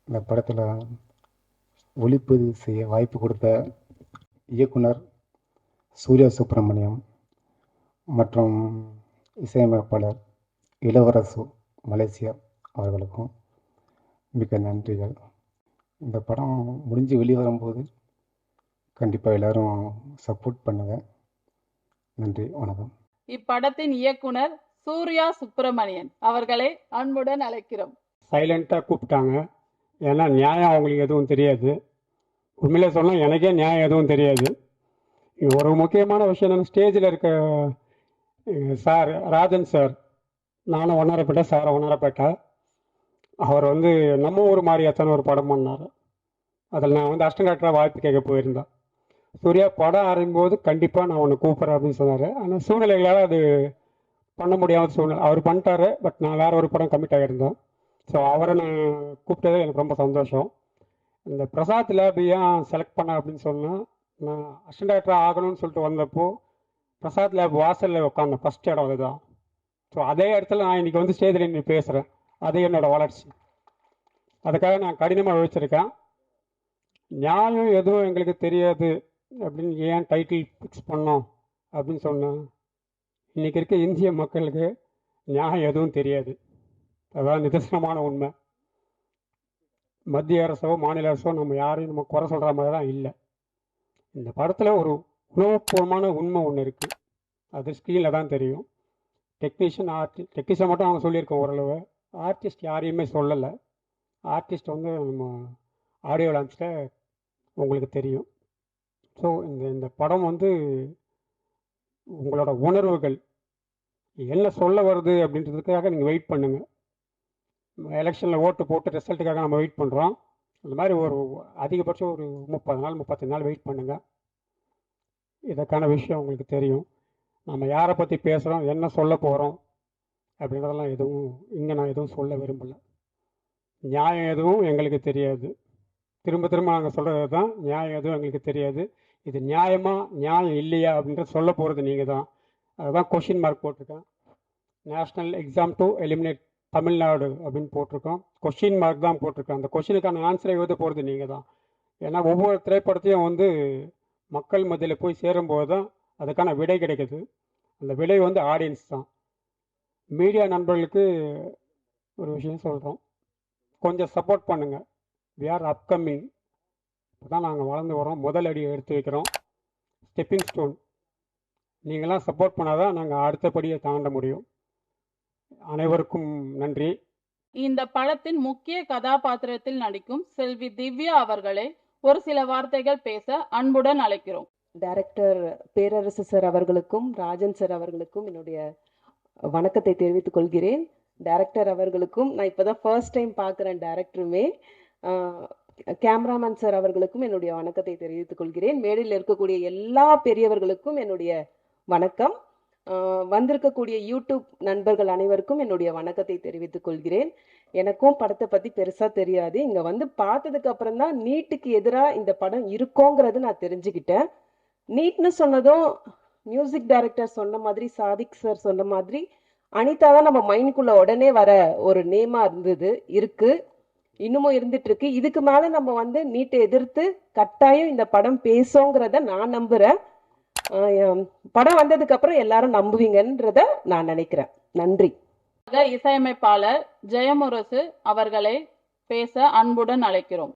இந்த படத்தில் ஒளிப்பதிவு செய்ய வாய்ப்பு கொடுத்த இயக்குனர் சூர்யா சுப்பிரமணியம் மற்றும் இசையமைப்பாளர் இளவரசு மலேசியா அவர்களுக்கும் மிக்க நன்றிகள். இந்த படம் முடிஞ்சு வெளிவரும்போது கண்டிப்பாக எல்லாரும் சப்போர்ட் பண்ணுங்க. நன்றி, வணக்கம். இப்படத்தின் இயக்குனர் சூர்யா சுப்பிரமணியன் அவர்களை அன்புடன் அழைக்கிறோம். சைலண்ட்டாக கூப்பிட்டாங்க. ஏன்னா நியாயம் அவங்களுக்கு எதுவும் தெரியாது. உண்மையிலே சொன்னால் எனக்கே நியாயம் எதுவும் தெரியாது. ஒரு முக்கியமான விஷயம் என்னென்னா, ஸ்டேஜில் இருக்க சார் ராஜன் சார், நானும் ஒன்னரப்பேட்டை, சாரை ஒன்னரப்பேட்டை. அவர் நம்ம ஊர் மாதிரியாத்தான ஒரு படம் பண்ணார். அதில் நான் அசிஸ்டன்ட் டைரக்டராக வாய்ப்பு கேட்க போயிருந்தேன். சூர்யா படம் ஆரம்பிக்கும்போது கண்டிப்பாக நான் ஒன்று கூப்பிட்றேன் அப்படின்னு சொன்னார். ஆனால் சூழ்நிலைகளால் அது பண்ண முடியாத சூழ்நிலை. அவர் பண்ணிட்டாரு. பட் நான் வேறு ஒரு படம் கமிட் ஆகியிருந்தேன். ஸோ அவரை நான் கூப்பிட்டது எனக்கு ரொம்ப சந்தோஷம். இந்த பிரசாத் லேப் ஏன் செலக்ட் பண்ண அப்படின்னு சொன்னால், நான் அசிஸ்டன்ட் டைரக்டராக ஆகணும்னு சொல்லிட்டு வந்தப்போ பிரசாத் லேப் வாசலில் உட்காந்த ஃபஸ்ட் இடம் அதுதான். ஸோ அதே இடத்துல நான் இன்றைக்கி ஸ்டேஜில் நின்று பேசுகிறேன். அது என்னோடய வளர்ச்சி. அதுக்காக நான் கடினமாக உழைச்சிருக்கேன். நியாயம் எதுவும் எங்களுக்கு தெரியாது அப்படின்னு ஏன் டைட்டில் ஃபிக்ஸ் பண்ணோம் அப்படின்னு சொன்னேன். இன்றைக்கி இருக்க இந்திய மக்களுக்கு நியாயம் எதுவும் தெரியாது. அதான் நிதர்சனமான உண்மை. மத்திய அரசோ மாநில அரசோ நம்ம யாரையும் நம்ம குறை சொல்கிற மாதிரி தான் இல்லை. இந்த படத்தில் ஒரு உணவுபூர்வமான உண்மை ஒன்று இருக்குது. அது ஸ்க்ரீனில் தான் தெரியும். டெக்னீஷியன் மட்டும் அவங்க சொல்லியிருக்கோம் ஓரளவு. ஆர்டிஸ்ட் யாரையுமே சொல்லலை. ஆர்டிஸ்ட் நம்ம ஆடியோ லான்ச்சில் உங்களுக்கு தெரியும். ஸோ இந்த படம் உங்களோட உணர்வுகள் என்ன சொல்ல வருது அப்படின்றதுக்காக நீங்கள் வெயிட் பண்ணுங்கள். எலெக்ஷனில் ஓட்டு போட்டு ரிசல்ட்டுக்காக நம்ம வெயிட் பண்ணுறோம். அந்த மாதிரி ஒரு அதிகபட்சம் ஒரு 30 நாள் 35 நாள் வெயிட் பண்ணுங்கள். இதற்கான விஷயம் உங்களுக்கு தெரியும். நம்ம யாரை பற்றி பேசுகிறோம், என்ன சொல்ல போகிறோம் அப்படின்றதெல்லாம் இங்கே நான் எதுவும் சொல்ல விரும்பலை. நியாயம் எதுவும் எங்களுக்கு தெரியாது. திரும்ப திரும்ப நாங்கள் சொல்கிறது தான், நியாயம் எதுவும் எங்களுக்கு தெரியாது. இது நியாயமா நியாயம் இல்லையா அப்படின்றத சொல்ல போகிறது நீங்கள் தான். அதுதான் கொஷின் மார்க் போட்டிருக்கேன். National exam to eliminate Tamil Nadu அப்படின்னு போட்டிருக்கோம். கொஷின் மார்க் தான் போட்டிருக்கேன். அந்த கொஷினுக்கான ஆன்சரை எழுத போகிறது நீங்கள் தான். ஏன்னா ஒவ்வொரு திரைப்படத்தையும் வந்து மக்கள் மத்தியில் போய் சேரும்போது தான் அதுக்கான விடை கிடைக்குது. அந்த விடை வந்து ஆடியன்ஸ் தான். மீடியா நண்பர்களுக்கு ஒரு விஷயம் சொல்கிறோம், கொஞ்சம் சப்போர்ட் பண்ணுங்கள். We are upcoming. இப்போ தான் நாங்கள் வளர்ந்து வரோம், முதல் அடி எடுத்து வைக்கிறோம். Stepping stone. நீங்களாம் சப்போர்ட் பண்ணால் தான் நாங்கள் அடுத்தபடியை தாண்ட முடியும். அனைவருக்கும் நன்றி. இந்த படத்தின் முக்கிய கதாபாத்திரத்தில் நடிக்கும் செல்வி திவ்யா அவர்களை ஒரு சில வார்த்தைகள் பேச அன்புடன் அழைக்கிறோம். டைரக்டர் பேரரசு சார் அவர்களுக்கும் ராஜன் சார் அவர்களுக்கும் என்னுடைய வணக்கத்தை தெரிவித்துக் கொள்கிறேன். டைரக்டர் அவர்களுக்கும், நான் இப்போதான் ஃபர்ஸ்ட் டைம் பார்க்குறேன் டைரக்டருமே, கேமராமேன் சார் அவர்களுக்கும் என்னுடைய வணக்கத்தை தெரிவித்துக் கொள்கிறேன். மேடையில் இருக்கக்கூடிய எல்லா பெரியவர்களுக்கும் என்னுடைய வணக்கம். வந்திருக்கக்கூடிய யூடியூப் நண்பர்கள் அனைவருக்கும் என்னுடைய வணக்கத்தை தெரிவித்துக் கொள்கிறேன். எனக்கும் படத்தை பற்றி பெருசாக தெரியாது. இங்கே வந்து பார்த்ததுக்கு அப்புறம் தான் நீட்டுக்கு எதிராக இந்த படம் இருக்கோங்கிறது நான் தெரிஞ்சுக்கிட்டேன். நீட்னு சொன்னதும் மியூசிக் டைரக்டர் சொன்ன மாதிரி, சாதிக் சார் சொன்ன மாதிரி, அனிதா தான் நம்ம மைண்ட்குள்ளே உடனே வர ஒரு நேமாக இருக்கு, இன்னமும் இருந்துட்டு இருக்கு. இதுக்கு மேலே நம்ம வந்து நீட்டை எதிர்த்து கட்டாயம் இந்த படம் பேசுங்கிறத நான் நம்புகிறேன். படம் வந்ததுக்கு அப்புறம் எல்லாரும் நம்புவீங்கன்றத நான் நினைக்கிறேன். நன்றி. இசையமைப்பாளர் ஜெயமுரசு அவர்களை பேச அன்புடன் அழைக்கிறோம்.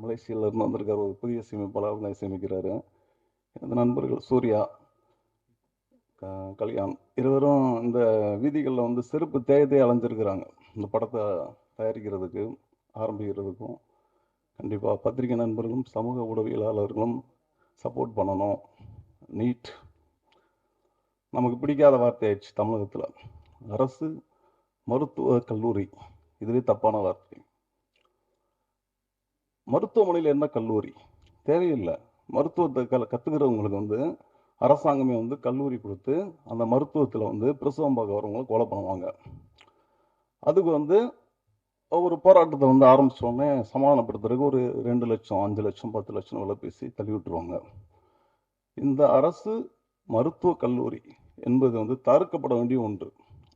மலேசியால இருந்து வந்திருக்காரு, ஒரு புதிய இசையமைப்பாளர் தான் இசையமைக்கிறாரு. எனது நண்பர்கள் சூர்யா, கல்யாண் இருவரும் இந்த வீதிகளில் வந்து செருப்பு தேயத்தையே அலைஞ்சிருக்கிறாங்க இந்த படத்தை தயாரிக்கிறதுக்கு, ஆரம்பிக்கிறதுக்கும். கண்டிப்பாக பத்திரிகை நண்பர்களும் சமூக ஊடகவியலாளர்களும் சப்போர்ட் பண்ணணும். நீட் நமக்கு பிடிக்காத வார்த்தை ஆயிடுச்சு தமிழகத்தில். அரசு மருத்துவக் கல்லூரி, இதுவே தப்பான வார்த்தை. மருத்துவமனையில் என்ன கல்லூரி தேவையில்லை. மருத்துவத்தை கற்றுக்கிறவங்களுக்கு வந்து அரசாங்கமே வந்து கல்லூரி கொடுத்து அந்த மருத்துவத்தில் வந்து பிரசவம் பார்க்க வரவங்களை கொலை பண்ணுவாங்க. அதுக்கு வந்து ஒரு போராட்டத்தை வந்து ஆரம்பித்தோடனே சமாதானப்படுத்துறதுக்கு ஒரு 2 லட்சம் 5 லட்சம் 10 லட்சம் விலை பேசி தள்ளி விட்டுருவாங்க. இந்த அரசு மருத்துவக் கல்லூரி என்பது வந்து தவிர்க்கப்பட வேண்டிய ஒன்று.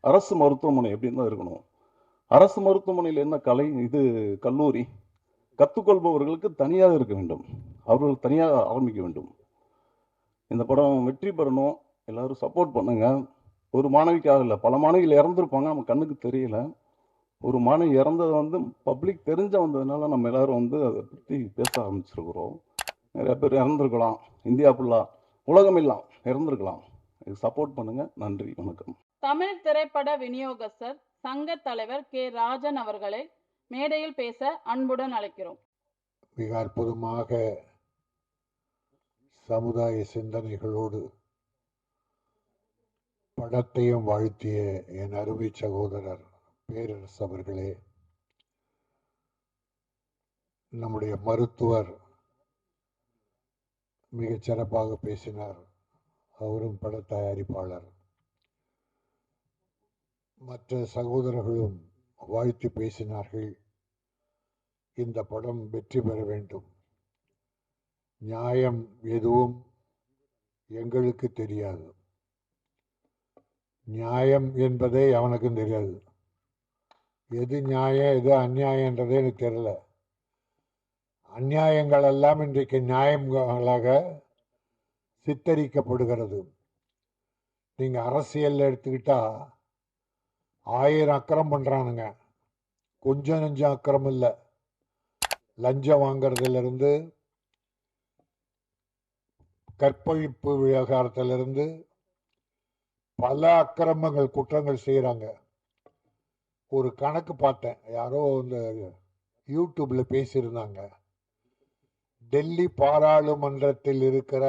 அரசு மருத்துவமனை எப்படின்னு தான் இருக்கணும். அரசு மருத்துவமனையில் என்ன கல்லூரி கற்றுக்கொள்பவர்களுக்கு தனியாக இருக்க வேண்டும், அவர்கள் தனியாக ஆரம்பிக்க வேண்டும். இந்த படம் வெற்றி பெறணும், எல்லாரும் சப்போர்ட் பண்ணுங்க. ஒரு மாணவிக்காக இல்லை, பல மாணவிகள் இறந்துருப்பாங்க, நம்ம கண்ணுக்கு தெரியல. ஒரு மாணவி இறந்தது வந்து பப்ளிக் தெரிஞ்ச வந்ததுனால நம்ம எல்லாரும் வந்து அதை பற்றி பேச ஆரம்பிச்சிருக்கிறோம். நிறைய பேர் இறந்துருக்கலாம், இந்தியா ஃபுல்லாக உலகம் எல்லாம் இறந்துருக்கலாம். இது சப்போர்ட் பண்ணுங்க. நன்றி, வணக்கம். தமிழ் திரைப்பட விநியோகஸ்தர் சங்க தலைவர் கே ராஜன் அவர்களை மேடையில் பேச அன்புடன் அழைக்கிறோம். மிக அற்புதமாக சமுதாய சிந்தனைகளோடு படத்தையும் வாழ்த்திய என் அருமை சகோதரர் பேரரசு அவர்களே, நம்முடைய மருத்துவர் மிகச் சிறப்பாக பேசினார். அவரும் பட தயாரிப்பாளர். மற்ற சகோதரர்களும் வாழ்த்து பேசினார்கள். இந்த படம் வெற்றி பெற வேண்டும். நியாயம் எதுவும் எங்களுக்கு தெரியாது, நியாயம் என்பதே அவனுக்கும் தெரியாது. எது நியாயம் எது அநியாயன்றதே எனக்கு தெரியல. அநியாயங்கள் எல்லாம் இன்றைக்கு நியாயங்களாக சித்தரிக்கப்படுகிறது. நீங்க அரசியல் எடுத்துக்கிட்டா 1000 அக்கிரம் பண்றானுங்க, கொஞ்சம் நெஞ்சம் அக்கிரம் இல்லை. லஞ்சம் வாங்கறதுல இருந்து, கற்பழிப்பு விவகாரத்திலிருந்து பல அக்கிரமங்கள் குற்றங்கள் செய்யறாங்க. ஒரு கணக்கு பார்த்தேன், யாரோ இந்த யூடியூப்ல பேசியிருந்தாங்க. டெல்லி பாராளுமன்றத்தில் இருக்கிற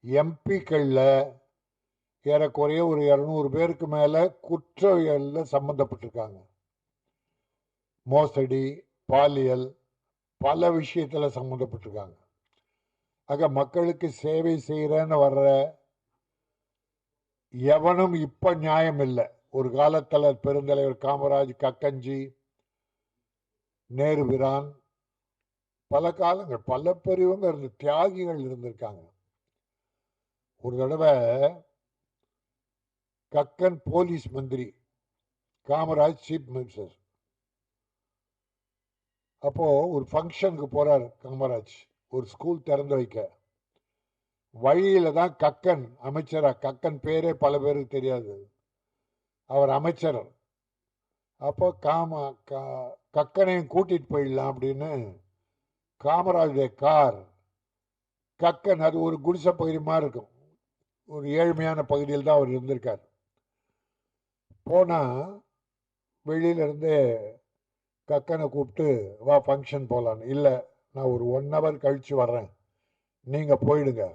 எம்பிக்கள்ல ஏறக்குறைய ஒரு 200 பேருக்கு மேல குற்றவியல்ல சம்பந்தப்பட்டிருக்காங்க. மோசடி, பாலியல், பல விஷயத்துல சம்பந்தப்பட்டிருக்காங்க. ஆக மக்களுக்கு சேவை செய்யறேன்னு வர்ற எவனும் இப்ப நியாயம் இல்லை. ஒரு காலத்துல பெருந்தலைவர் காமராஜ், கக்கஞ்சி, நேருபிரான், பல காலங்கள் பல பெரியவங்க இருந்து தியாகிகள் இருந்திருக்காங்க. ஒரு தடவை கக்கன் போலீஸ் மந்திரி, காமராஜ் சீஃப் மினிஸ்டர். அப்போது ஒரு ஃபங்க்ஷனுக்கு போகிறார் காமராஜ், ஒரு ஸ்கூல் திறந்து வைக்க. வழியில் தான் கக்கன் அமைச்சராக, கக்கன் பேரே பல பேருக்கு தெரியாது, அவர் அமைச்சர். அப்போ கக்கனையும் கூட்டிகிட்டு போயிடலாம் அப்படின்னு காமராஜுடைய கார், கக்கன் அது ஒரு குடிசை பகுதி மாதிரி இருக்கும், ஒரு ஏழ்மையான பகுதியில் தான் அவர் இருந்திருக்கார். போனால் வெளியிலேருந்தே கக்கனை கூப்பிட்டு வா ஃபங்க்ஷன் போகலான்னு. இல்லை, நான் ஒரு 1 hour கழித்து வர்றேன், நீங்கள் போயிடுங்க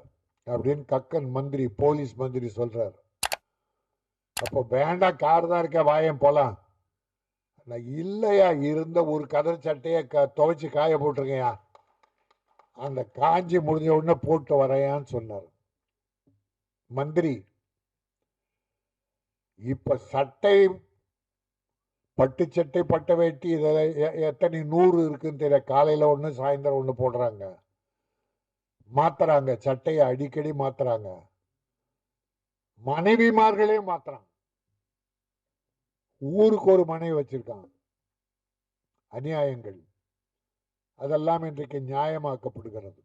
அப்படின்னு கக்கன் மந்திரி, போலீஸ் மந்திரி சொல்கிறார். அப்போ வேண்டாம், கார் தான் இருக்க, வாயம் போகலாம். நான் இல்லையா, இருந்த ஒரு கதர் சட்டையை துவைச்சி காய போட்டிருக்கையா, அந்த காஞ்சி முடிஞ்ச உடனே போட்டு வரையான்னு சொன்னார் மந்திரி. இப்ப சட்டை, பட்டு சட்டை, பட்டை வேட்டி, இதில் எத்தனை 100 இருக்குன்னு தெரியல. காலையில் ஒன்று, சாயந்தரம் ஒன்று போடுறாங்க, மாத்துறாங்க, சட்டையை அடிக்கடி மாத்துறாங்க, மனைவிமார்களே மாத்துறாங்க. ஊருக்கு ஒரு மனைவி வச்சிருக்காங்க. அநியாயங்கள் அதெல்லாம் இன்றைக்கு நியாயமாக்கப்படுகிறது.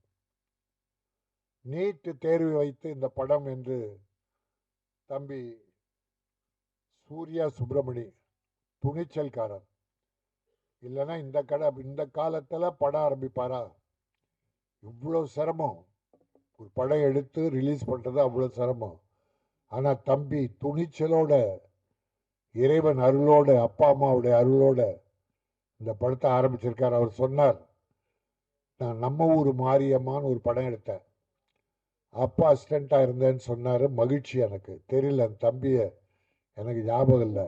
நீட் தேர்வு வைத்து இந்த படம் என்று தம்பி சூர்யா சுப்பிரமணி துணிச்சல்காரர். இல்லைன்னா இந்த காலத்தில் படம் ஆரம்பிப்பாரா? இவ்வளோ சிரமம், ஒரு படம் எடுத்து ரிலீஸ் பண்ணுறது அவ்வளோ சிரமம். ஆனால் தம்பி துணிச்சலோட, இறைவன் அருளோட, அப்பா அம்மாவுடைய அருளோட இந்த படத்தை ஆரம்பிச்சிருக்கார். அவர் சொன்னார், நான் நம்ம ஊர் மாரியம்மான்னு ஒரு படம் எடுத்தேன், அப்பா அசிஸ்டண்ட்டாக இருந்தேன்னு சொன்னார். மகிழ்ச்சி, எனக்கு தெரியல, அந்த தம்பியை எனக்கு ஞாபகம் இல்லை.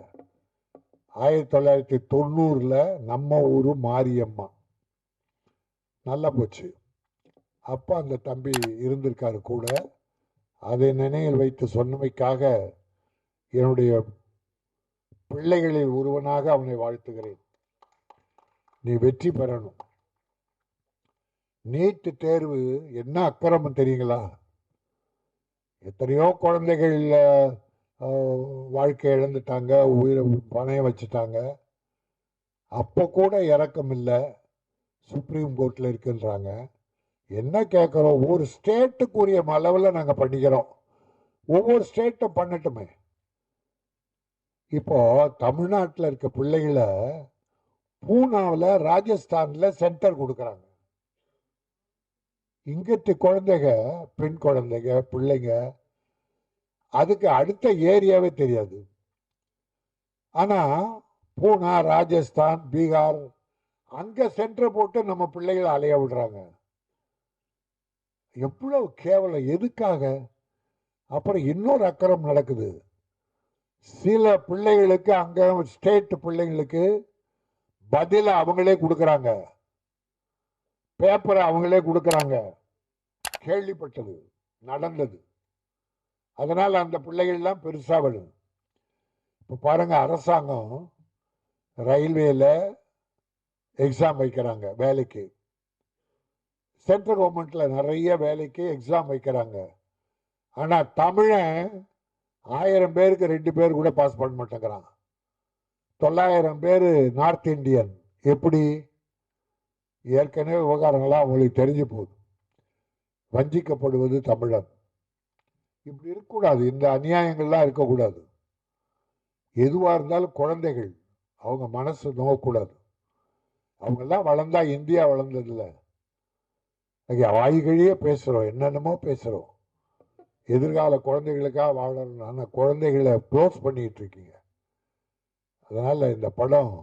1990 நம்ம ஊர் மாரியம்மா, நல்லா போச்சு. அப்பா அந்த தம்பி இருந்திருக்காரு கூட. அதை நினைவில் வைத்து சொன்னமைக்காக என்னுடைய பிள்ளைகளில் ஒருவனாக அவனை வாழ்த்துகிறேன். நீ வெற்றி பெறணும். நீட் தேர்வு என்ன அக்கிரமம் தெரியுங்களா? எத்தனையோ குழந்தைகள் வாழ்க்கை இழந்துட்டாங்க, உயிரை பணையம் வச்சுட்டாங்க. அப்போ கூட இறக்கம் இல்லை, சுப்ரீம் கோர்ட்டில் இருக்குன்றாங்க. என்ன கேட்குறோம்? ஒவ்வொரு ஸ்டேட்டுக்குரிய அளவில் நாங்கள் பண்ணிக்கிறோம், ஒவ்வொரு ஸ்டேட்டும் பண்ணட்டுமே. இப்போ தமிழ்நாட்டில் இருக்க பிள்ளைகளை பூனாவில், ராஜஸ்தானில் சென்டர் கொடுக்குறாங்க. இங்கிட்டு குழந்தைங்க, பெண் குழந்தைங்க, பிள்ளைங்க, அதுக்கு அடுத்த ஏரியாவே தெரியாது. ஆனால் பூனா, ராஜஸ்தான், பீகார், அங்கே சென்டர் போட்டு நம்ம பிள்ளைகளை அலைய விடுறாங்க. எவ்வளவு கேவலம்! எதுக்காக? அப்புறம் இன்னொரு அக்கறம் நடக்குது. சில பிள்ளைகளுக்கு அங்கே ஸ்டேட் பிள்ளைங்களுக்கு பதில அவங்களே கொடுக்குறாங்க, பேப்பரை அவங்களே கொடுக்குறாங்க. கேள்விப்பட்டது, நடந்தது. அதனால் அந்த பிள்ளைகள்லாம் பெருசாக வரும். இப்போ பாருங்க, அரசாங்கம் ரயில்வேல எக்ஸாம் வைக்கிறாங்க வேலைக்கு, சென்ட்ரல் கவர்மெண்ட்ல நிறைய வேலைக்கு எக்ஸாம் வைக்கிறாங்க. ஆனால் தமிழன் 1000 பேருக்கு 2 பேர் கூட பாஸ் பண்ண மாட்டேங்கிறான். 900 பேர் நார்த் இந்தியன். எப்படி? ஏற்கனவே விவகாரங்களாம் அவங்களுக்கு தெரிஞ்சு போகுது. வஞ்சிக்கப்படுவது தமிழன். இப்படி இருக்கக்கூடாது, இந்த அநியாயங்கள்லாம் இருக்கக்கூடாது. எதுவாக இருந்தாலும் குழந்தைகள், அவங்க மனசு நோக்கக்கூடாது. அவங்கெல்லாம் வளர்ந்தா இந்தியா வளர்ந்ததில்லை. வாய்கழியே பேசுகிறோம், என்னென்னமோ பேசுகிறோம். எதிர்கால குழந்தைகளுக்காக வாழணும். ஆனால் குழந்தைகளை க்ளோஸ் பண்ணிட்டு இருக்கீங்க. அதனால் இந்த படம்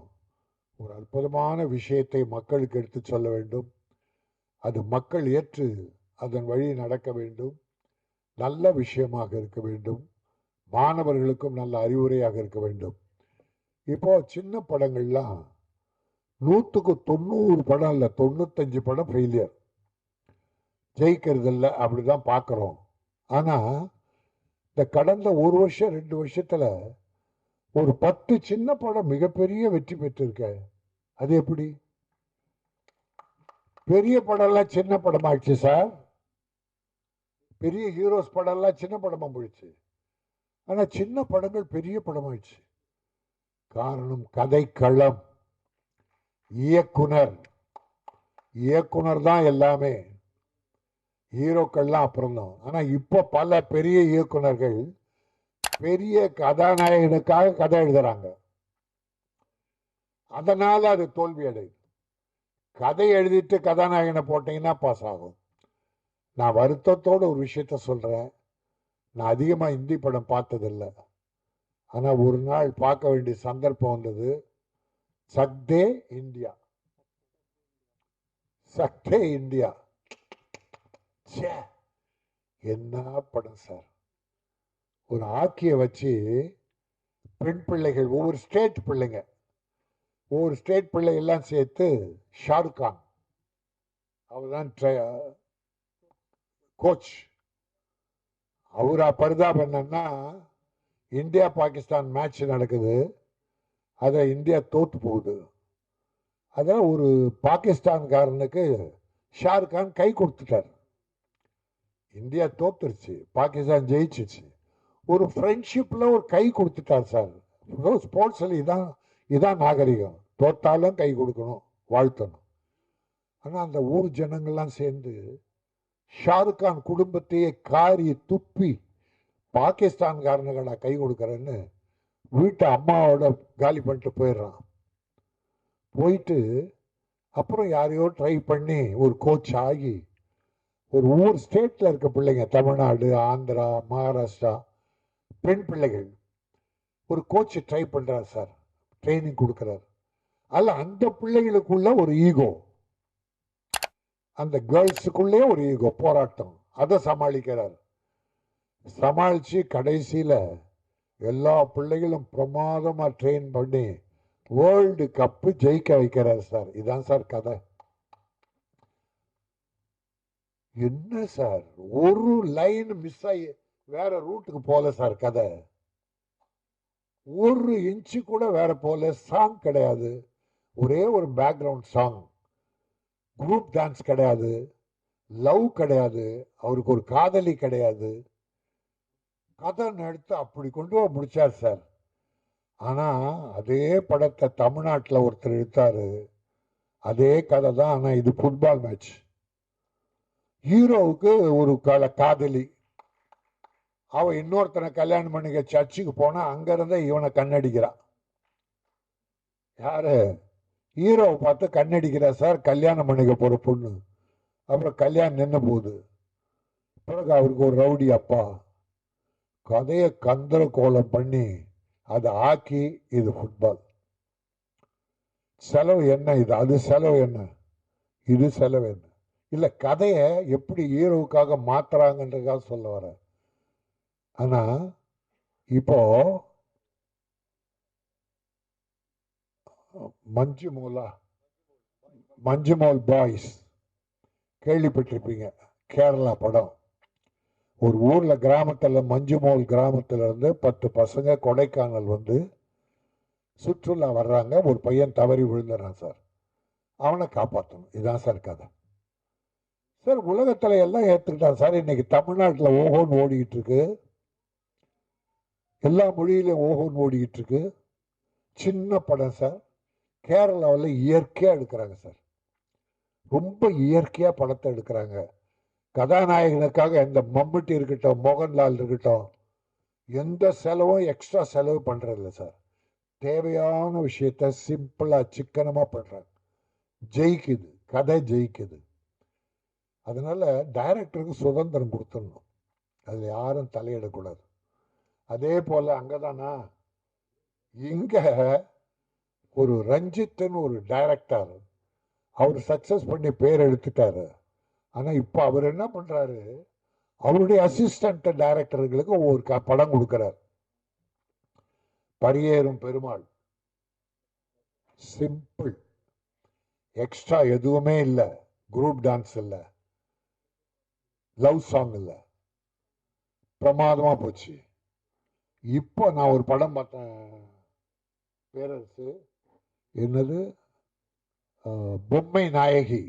ஒரு அற்புதமான விஷயத்தை மக்களுக்கு எடுத்து சொல்ல வேண்டும். அது மக்கள் ஏற்று அதன் வழி நடக்க வேண்டும். நல்ல விஷயமாக இருக்க வேண்டும். மாணவர்களுக்கும் நல்ல அறிவுரையாக இருக்க வேண்டும். இப்போ சின்ன படங்கள்லாம் 100க்கு 90 படம் இல்லை, 95 படம் ஃபெயிலியர், ஜெயிக்கிறதில்ல. அப்படிதான் பார்க்குறோம். ஆனால் இந்த கடந்த 1 வருஷம் 2 வருஷத்தில் ஒரு 10 சின்ன படம் மிகப்பெரிய வெற்றி பெற்றிருக்க. அது எப்படி? பெரிய படம்லாம் சின்ன படமாயிடுச்சு சார். பெரிய ஹீரோஸ் படம்லாம் சின்ன படமா போயிடுச்சு. ஆனால் சின்ன படங்கள் பெரிய படமாயிடுச்சு. காரணம் கதை களம், இயக்குனர், இயக்குனர் தான் எல்லாமே, ஹீரோக்கள்லாம் அப்புறம்தான். ஆனால் இப்போ பல பெரிய இயக்குனர்கள் பெரிய கதாநாயகனுக்காக கதை எழுதுறாங்க, அதனால அது தோல்வி அடையுது. கதை எழுதிட்டு கதாநாயகனை போட்டீங்கன்னா பாஸ் ஆகும். நான் வருத்தத்தோடு ஒரு விஷயத்த சொல்றேன், நான் அதிகமாக ஹிந்தி படம் பார்த்ததில்லை, ஆனால் ஒரு நாள் பார்க்க வேண்டிய சந்தர்ப்பம் வந்தது. சக்தே இந்தியா, சக்தே இந்தியா, ச்சே என்ன படம் சார். ஒரு ஆக்கிய வச்சு பெண் பிள்ளைகள், ஒவ்வொரு ஸ்டேட் பிள்ளைங்க, ஒவ்வொரு ஸ்டேட் பிள்ளை எல்லாம் சேர்த்து ஷாருக் கான் அவர் தான் கோச். அவரா பரிதாபம் என்னன்னா, இந்தியா பாகிஸ்தான் மேட்ச் நடக்குது, அதை இந்தியா தோத்து போகுது. அதான் ஒரு பாகிஸ்தான்காரனுக்கு ஷாருக் கான் கை கொடுத்துட்டார். இந்தியா தோத்துருச்சு, பாகிஸ்தான் ஜெயிச்சிச்சு. ஒரு ஃப்ரெண்ட்ஷிப்ல ஒரு கை கொடுத்துட்டார் சார். ஸ்போர்ட்ஸ்ல இதான் நாகரிகம், தோத்தாலும் கை கொடுக்கணும், வாழ்த்தணும். ஆனால் அந்த ஊர் ஜனங்கள்லாம் சேர்ந்து ஷாருக் கான் குடும்பத்தையே காரி துப்பி பாகிஸ்தான்காரனுங்களா கை கொடுக்குறேன்னு வீட்டை அம்மாவோட காலி பண்ணிட்டு போயிடுறான். போயிட்டு அப்புறம் யாரையோ ட்ரை பண்ணி ஒரு கோச் ஆகி ஒரு ஊர் ஸ்டேட்ல இருக்க பிள்ளைங்க, தமிழ்நாடு, ஆந்திரா, மகாராஷ்டிரா, பெண் பிள்ளைகள் ஒரு கோச் ட்ரை பண்றார் சார், ட்ரைனிங் கொடுக்கிறார். அல்ல அந்த பிள்ளைகளுக்குள்ள ஒரு ஈகோ, அந்த கேர்ள்ஸுக்குள்ளே ஒரு ஈகோ போராட்டம், அதை சமாளிக்கிறார். சமாளிச்சு கடைசியில எல்லா பிள்ளைகளும் பிரமாதமா ட்ரெயின் பண்ணி வேர்ல்டு கப்பு ஜெயிக்க வைக்கிறார் சார். இதான் சார் கதை. என்ன சார், ஒரு லைன் மிஸ் ஆகி வேற ரூட்டுக்கு போல சார் கதை. ஒரு இன்ச்சு கூட வேற போல. சாங் கிடையாது, ஒரே ஒரு பேக்ரவுண்ட் சாங். குரூப் டான்ஸ் கிடையாது, லவ் கிடையாது, அவருக்கு ஒரு காதலி கிடையாது. கதை எடுத்து அப்படி கொண்டு போய் முடிச்சார் சார். ஆனா அதே படத்தை தமிழ்நாட்டில் ஒருத்தர் எடுத்தாரு, அதே கதை தான். ஆனா இது ஃபுட்பால் மேட்ச். ஹீரோவுக்கு ஒரு காதலி, அவ இன்னொருத்தனை கல்யாணம் பண்ணிக்க சர்ச்சுக்கு போனா அங்க இருந்த இவனை கண்ணடிக்கிறான். யாரு? ஹீரோவை பார்த்து கண்ணடிக்கிறா சார், கல்யாணம் பண்ணிக்க போற பொண்ணு. அப்புறம் கல்யாணம் நின்று போகுது. பிறகு அவருக்கு ஒரு ரவுடி அப்பா. கதையை கந்தர கோலம் பண்ணி அதை ஆக்கி, இது ஃபுட்பால். செலவு என்ன இது, அது செலவு என்ன, இது செலவு என்ன. இல்ல கதையை எப்படி ஹீரோவுக்காக மாத்துறாங்கன்றதுக்காக சொல்ல வர. ஆனா இப்போ மஞ்சுமோல் பாய்ஸ் கேள்விப்பட்டிருப்பீங்க, கேரளா படம். ஒரு ஊர்ல கிராமத்துல, மஞ்சுமோல் கிராமத்துல இருந்து 10 பசங்க கொடைக்கானல் வந்து சுற்றுலா வர்றாங்க. ஒரு பையன் தவறி விழுந்துறான் சார், அவனை காப்பாற்றணும். இதுதான் சார் கதை. சார் உலகத்துல எல்லாம் ஏத்துக்கிட்டான் சார். இன்னைக்கு தமிழ்நாட்டில் ஓஹோன்னு ஓடிக்கிட்டு இருக்கு, எல்லா மொழியிலும் ஓஹோன்னு ஓடிக்கிட்டு இருக்கு. சின்ன படம் சார். கேரளாவில் இயற்கையா எடுக்கிறாங்க சார், ரொம்ப இயற்கையா படத்தை எடுக்கிறாங்க. கதாநாயகனுக்காக எந்த மம்முட்டி இருக்கட்டும், மோகன்லால் இருக்கட்டும், எந்த செலவும் எக்ஸ்ட்ரா செலவு பண்றதில்ல சார். தேவையான விஷயத்த சிம்பிளா சிக்கனமா பண்றாங்க. ஜெயிக்குது, கதை ஜெயிக்குது. அதனால டைரக்டருக்கு சுதந்திரம் கொடுத்துடணும், அதுல யாரும் தலையிடக்கூடாது. அதே போல அங்கதானா, இங்க ஒரு ரஞ்சித்னு ஒரு டைரக்டர், அவர் சக்சஸ் பண்ணி பேர் எடுத்துட்டாரு. ஆனா இப்ப அவர் என்ன பண்றாரு, அவருடைய அசிஸ்டன்ட் டைரக்டர்களுக்கு ஒவ்வொரு படம் கொடுக்கிறார். பரியேறும் பெருமாள் சிம்பிள், எக்ஸ்ட்ரா எதுவுமே இல்லை, குரூப் டான்ஸ் இல்லை, லவ் சாங் இல்லை, பிரமாதமா போச்சு. இப்போ நான் ஒரு படம் பார்த்தேன், பேரரசு, என்னது, பொம்மை நாயகி,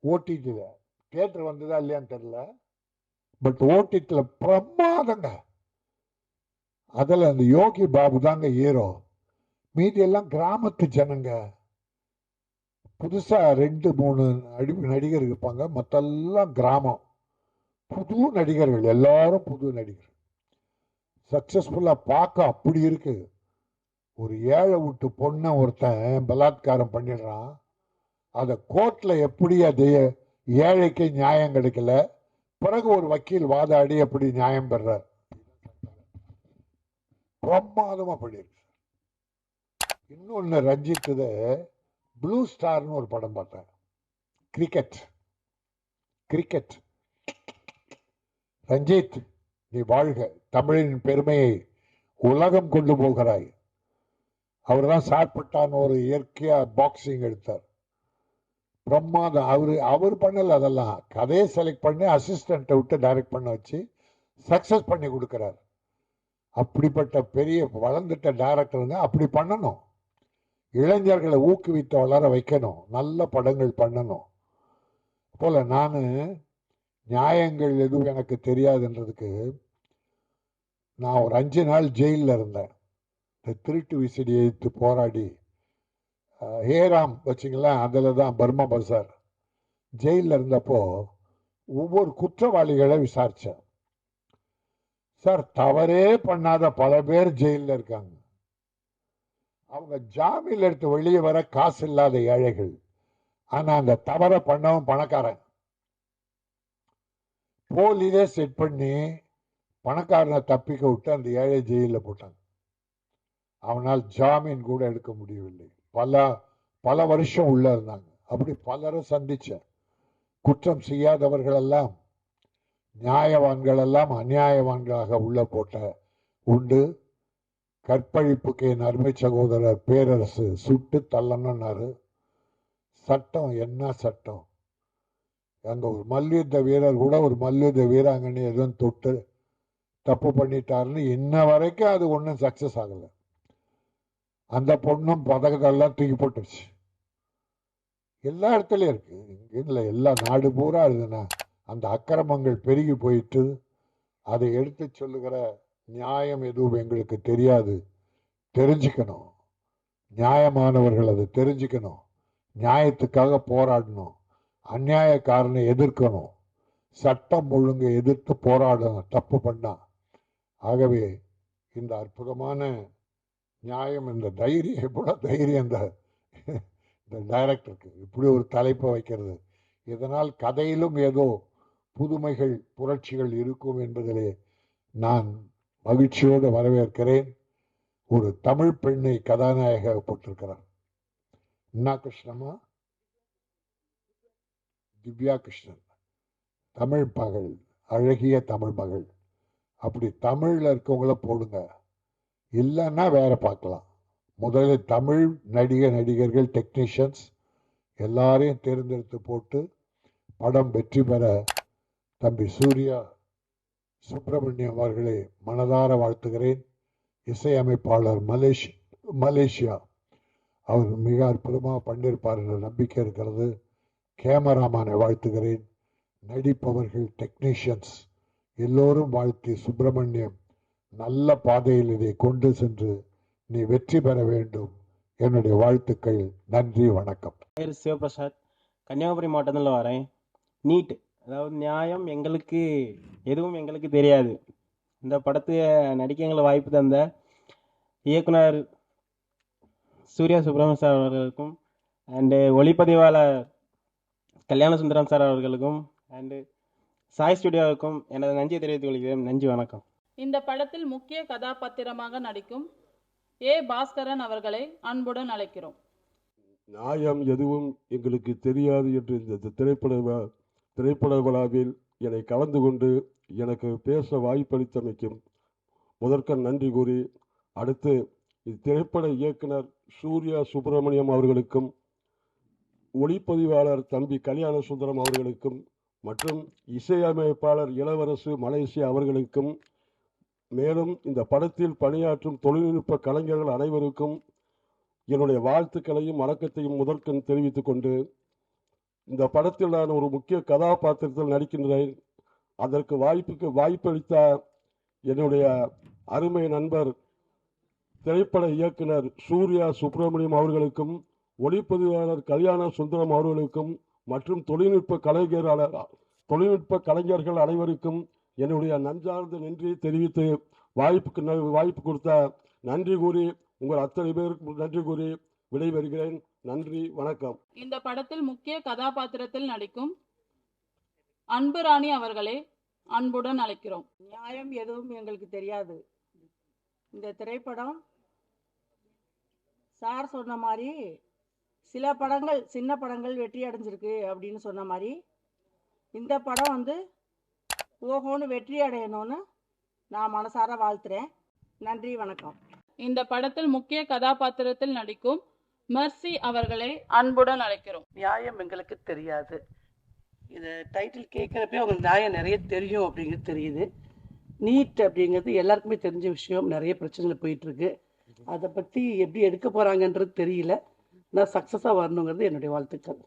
ஓடிடில. தியேட்டர் வந்ததா இல்லையான்னு தெரியல, பட் ஓடிடில பிரமாதங்க. அதில் அந்த யோகி பாபு தாங்க ஹீரோ, மீதி எல்லாம் கிராமத்து ஜனங்க. புதுசாக 2-3 நடிகர் இருப்பாங்க, மற்றெல்லாம் கிராமம். புது நடிகர்கள், எல்லாரும் புது நடிகர். சக்ஸஸ்ஃபுல்லாக பார்க்க அப்படி இருக்கு. ஒரு ஏழை விட்டு பொண்ணை ஒருத்தன் பலாத்காரம் பண்ணிடுறான். அதை கோர்ட்டில் எப்படி அது ஏழைக்கு நியாயம் கிடைக்கல, பிறகு ஒரு வக்கீல் வாதாடி எப்படி நியாயம் பெறார். பிரமாதமாக பண்ணியிருக்கு. இன்னொன்று ரஞ்சித்துது ப்ளூ ஸ்டார்னு ஒரு படம் பார்த்தேன். கிரிக்கெட். ரஞ்சித், நீ வாழ்க, தமிழின் பெருமையை உலகம் கொண்டு போகிறாய். அவர் தான் சாட்பட்டான் ஒரு இயற்கையாக பாக்ஸிங் எடுத்தார். பிரமாதம். அவர் பண்ணல, அதெல்லாம் கதையை செலக்ட் பண்ணி அசிஸ்டண்ட்டை விட்டு டைரக்ட் பண்ண வச்சு சக்ஸஸ் பண்ணி கொடுக்குறார். அப்படிப்பட்ட பெரிய வளர்ந்துட்ட டைரக்டருங்க அப்படி பண்ணணும். இளைஞர்களை ஊக்குவித்து வளர வைக்கணும், நல்ல படங்கள் பண்ணணும். போல நான் நியாயங்கள் எதுவும் எனக்கு தெரியாதுன்றதுக்கு நான் ஒரு 5 நாள் ஜெயிலில் இருந்தேன். இந்த திருட்டு விசிடி எதிர்த்து போராடி ஹேராம் வச்சிங்களேன், அதில் தான் பர்மா பசார் ஜெயிலில் இருந்தப்போ ஒவ்வொரு குற்றவாளிகளை விசாரித்தேன். சார், தவறே பண்ணாத பல பேர் ஜெயிலில் இருக்காங்க. அவங்க ஜாமீன் எடுத்து வெளியே வர காசு இல்லாத ஏழைகள். ஆனால் அந்த தவறை பண்ணவும் பணக்காரன். போலீஸே செட் பண்ணி பணக்காரனை தப்பிக்க விட்டு அந்த ஏழை ஜெயிலில் போட்டாங்க. அவனால் ஜாமீன் கூட எடுக்க முடியவில்லை. பல வருஷம் உள்ள இருந்தாங்க. அப்படி பலரை சந்திச்சேன். குற்றம் செய்யாதவர்கள் எல்லாம், நியாயவான்கள் எல்லாம் அநியாயவான்களாக உள்ள போட்ட உண்டு. கற்பழிப்புக்கு என் அருமை சகோதரர் பேரரசு சுட்டு தள்ளணும்னாரு. சட்டம் என்ன சட்டம்? அங்கே ஒரு மல்யுத்த வீரர் கூட ஒரு மல்யுத்த வீராங்கனை எதுவும் தொட்டு தப்பு பண்ணிட்டாருன்னு இன்ன வரைக்கும் அது ஒன்றும் சக்ஸஸ் ஆகலை. அந்த பொண்ணும் பதக்கத்தெல்லாம் தூக்கி போட்டுருச்சு. எல்லா இடத்துலையும் இருக்கு, இல்லை எல்லா நாடு பூரா இருக்குதுன்னா அந்த அக்கிரமங்கள் பெருகி போயிட்டு அதை எடுத்து சொல்லுகிற நியாயம் எதுவும் எங்களுக்கு தெரியாது. தெரிஞ்சுக்கணும், நியாயமானவர்கள் அதை தெரிஞ்சுக்கணும், நியாயத்துக்காக போராடணும், அநியாயக்காரனை எதிர்க்கணும், சட்டம் ஒழுங்கை எதிர்த்து போராடணும் தப்பு பண்ணா. ஆகவே இந்த அற்புதமான நியாயம், இந்த தைரியம், எவ்வளோ தைரியம் இந்த டைரக்டருக்கு இப்படி ஒரு தலைப்பை வைக்கிறது. இதனால் கதையிலும் ஏதோ புதுமைகள் புரட்சிகள் இருக்கும் என்பதிலே நான் மகிழ்ச்சியோடு வரவேற்கிறேன். ஒரு தமிழ் பெண்ணை கதாநாயக போட்டிருக்கிறார். என்ன கிருஷ்ணமா? திவ்யா கிருஷ்ணன். தமிழ் மகள், அழகிய தமிழ் மகள். அப்படி தமிழில் இருக்கவங்கள போடுங்க, இல்லைன்னா வேற பார்க்கலாம். முதலில் தமிழ் நடிகர்கள், டெக்னீஷியன்ஸ் எல்லாரையும் தேர்ந்தெடுத்து போட்டு படம் வெற்றி பெற தம்பி சூர்யா சுப்பிரமணியம் அவர்களை மனதார வாழ்த்துகிறேன். இசையமைப்பாளர் மலேசியா அவர் மிக அற்புதமாக பண்ணியிருப்பார் என்ற நம்பிக்கை இருக்கிறது. கேமராமேனை வாழ்த்துகிறேன். நடிப்பவர்கள், டெக்னீஷியன்ஸ் எல்லோரும் வாழ்த்தி, சுப்பிரமணியம் நல்ல பாதையில் இதை கொண்டு சென்று நீ வெற்றி பெற வேண்டும். என்னுடைய வாழ்த்துக்கள். நன்றி, வணக்கம். பேர் சிவபிரசாத், கன்னியாகுமரி மாவட்டத்தில் வரேன். நீட், அதாவது நியாயம் எங்களுக்கு எதுவும் எங்களுக்கு தெரியாது. இந்த படத்தை நடிக்க எங்களுக்கு வாய்ப்பு தந்த இயக்குனர் சூர்யா சுப்பிரமணியம் சார் அவர்களுக்கும், அண்டு ஒளிப்பதிவாளர் கல்யாண சுந்தரம் சார் அவர்களுக்கும், அண்டு சாய் ஸ்டுடியோவுக்கும் எனது நன்றியை தெரிவித்துக் கொள்கிறேன். நன்றி, வணக்கம். இந்த படத்தில் முக்கிய கதாபாத்திரமாக நடிக்கும் பாஸ்கரன் அவர்களை அன்புடன் அழைக்கிறோம். நியாயம் எதுவும் எங்களுக்கு தெரியாது என்று இந்த திரைப்பட விழாவில் என்னை கலந்து கொண்டு எனக்கு பேச வாய்ப்பளித்தமைக்கும் முதற்கண் நன்றி கூறி, அடுத்து இத்திரைப்பட இயக்குனர் சூர்யா சுப்பிரமணியம் அவர்களுக்கும், ஒளிப்பதிவாளர் தம்பி கல்யாண சுந்தரம் அவர்களுக்கும் மற்றும் இசையமைப்பாளர் இளவரசு மலேசியா அவர்களுக்கும், மேலும் இந்த படத்தில் பணியாற்றும் தொழில்நுட்ப கலைஞர்கள் அனைவருக்கும் என்னுடைய வாழ்த்துக்களையும் வணக்கத்தையும் முதற்கண் தெரிவித்துக் கொண்டு, இந்த படத்தில் நான் ஒரு முக்கிய கதாபாத்திரத்தில் நடிக்கின்றேன். அதற்கு வாய்ப்பளித்த என்னுடைய அருமை நண்பர் திரைப்பட இயக்குனர் சூர்யா சுப்பிரமணியம் அவர்களுக்கும், ஒளிப்பதிவாளர் கல்யாண சுந்தரம் அவர்களுக்கும் மற்றும் தொழில்நுட்ப கலைஞர்கள் அனைவருக்கும் என்னுடைய நன்றார்ந்த நன்றியை தெரிவித்து வாய்ப்பு கொடுத்த நன்றி கூறி உங்கள் அத்தனை பேருக்கு நன்றி கூறி விடைபெறுகிறேன். நன்றி, வணக்கம். இந்த படத்தில் முக்கிய கதாபாத்திரத்தில் நடிக்கும் அன்புராணி அவர்களை அன்புடன் அழைக்கிறோம். நியாயம் எதுவும் எங்களுக்கு தெரியாது. இந்த திரைப்படம் சார் சொன்ன மாதிரி சில படங்கள் சின்ன படங்கள் வெற்றி அடைஞ்சிருக்கு அப்படின்னு சொன்ன மாதிரி இந்த படம் வந்து ஓஹோன்னு வெற்றி அடையணும்னு நான் மனசார வாழ்த்துறேன். நன்றி, வணக்கம். இந்த படத்தில் முக்கிய கதாபாத்திரத்தில் நடிக்கும் மெர்சி அவர்களை அன்புடன் அழைக்கிறோம். நியாயம் எங்களுக்கு தெரியாது. இது டைட்டில் கேட்குறப்பே அவங்களுக்கு நியாயம் நிறைய தெரியும் அப்படிங்கிறது தெரியுது. நீட் அப்படிங்கிறது எல்லாருக்குமே தெரிஞ்ச விஷயம். நிறைய பிரச்சனைகள் போயிட்டுருக்கு. அதை பற்றி எப்படி எடுக்க போகிறாங்கன்றது தெரியல. நான் சக்ஸஸாக வரணுங்கிறது என்னுடைய வாழ்த்துக்கள்.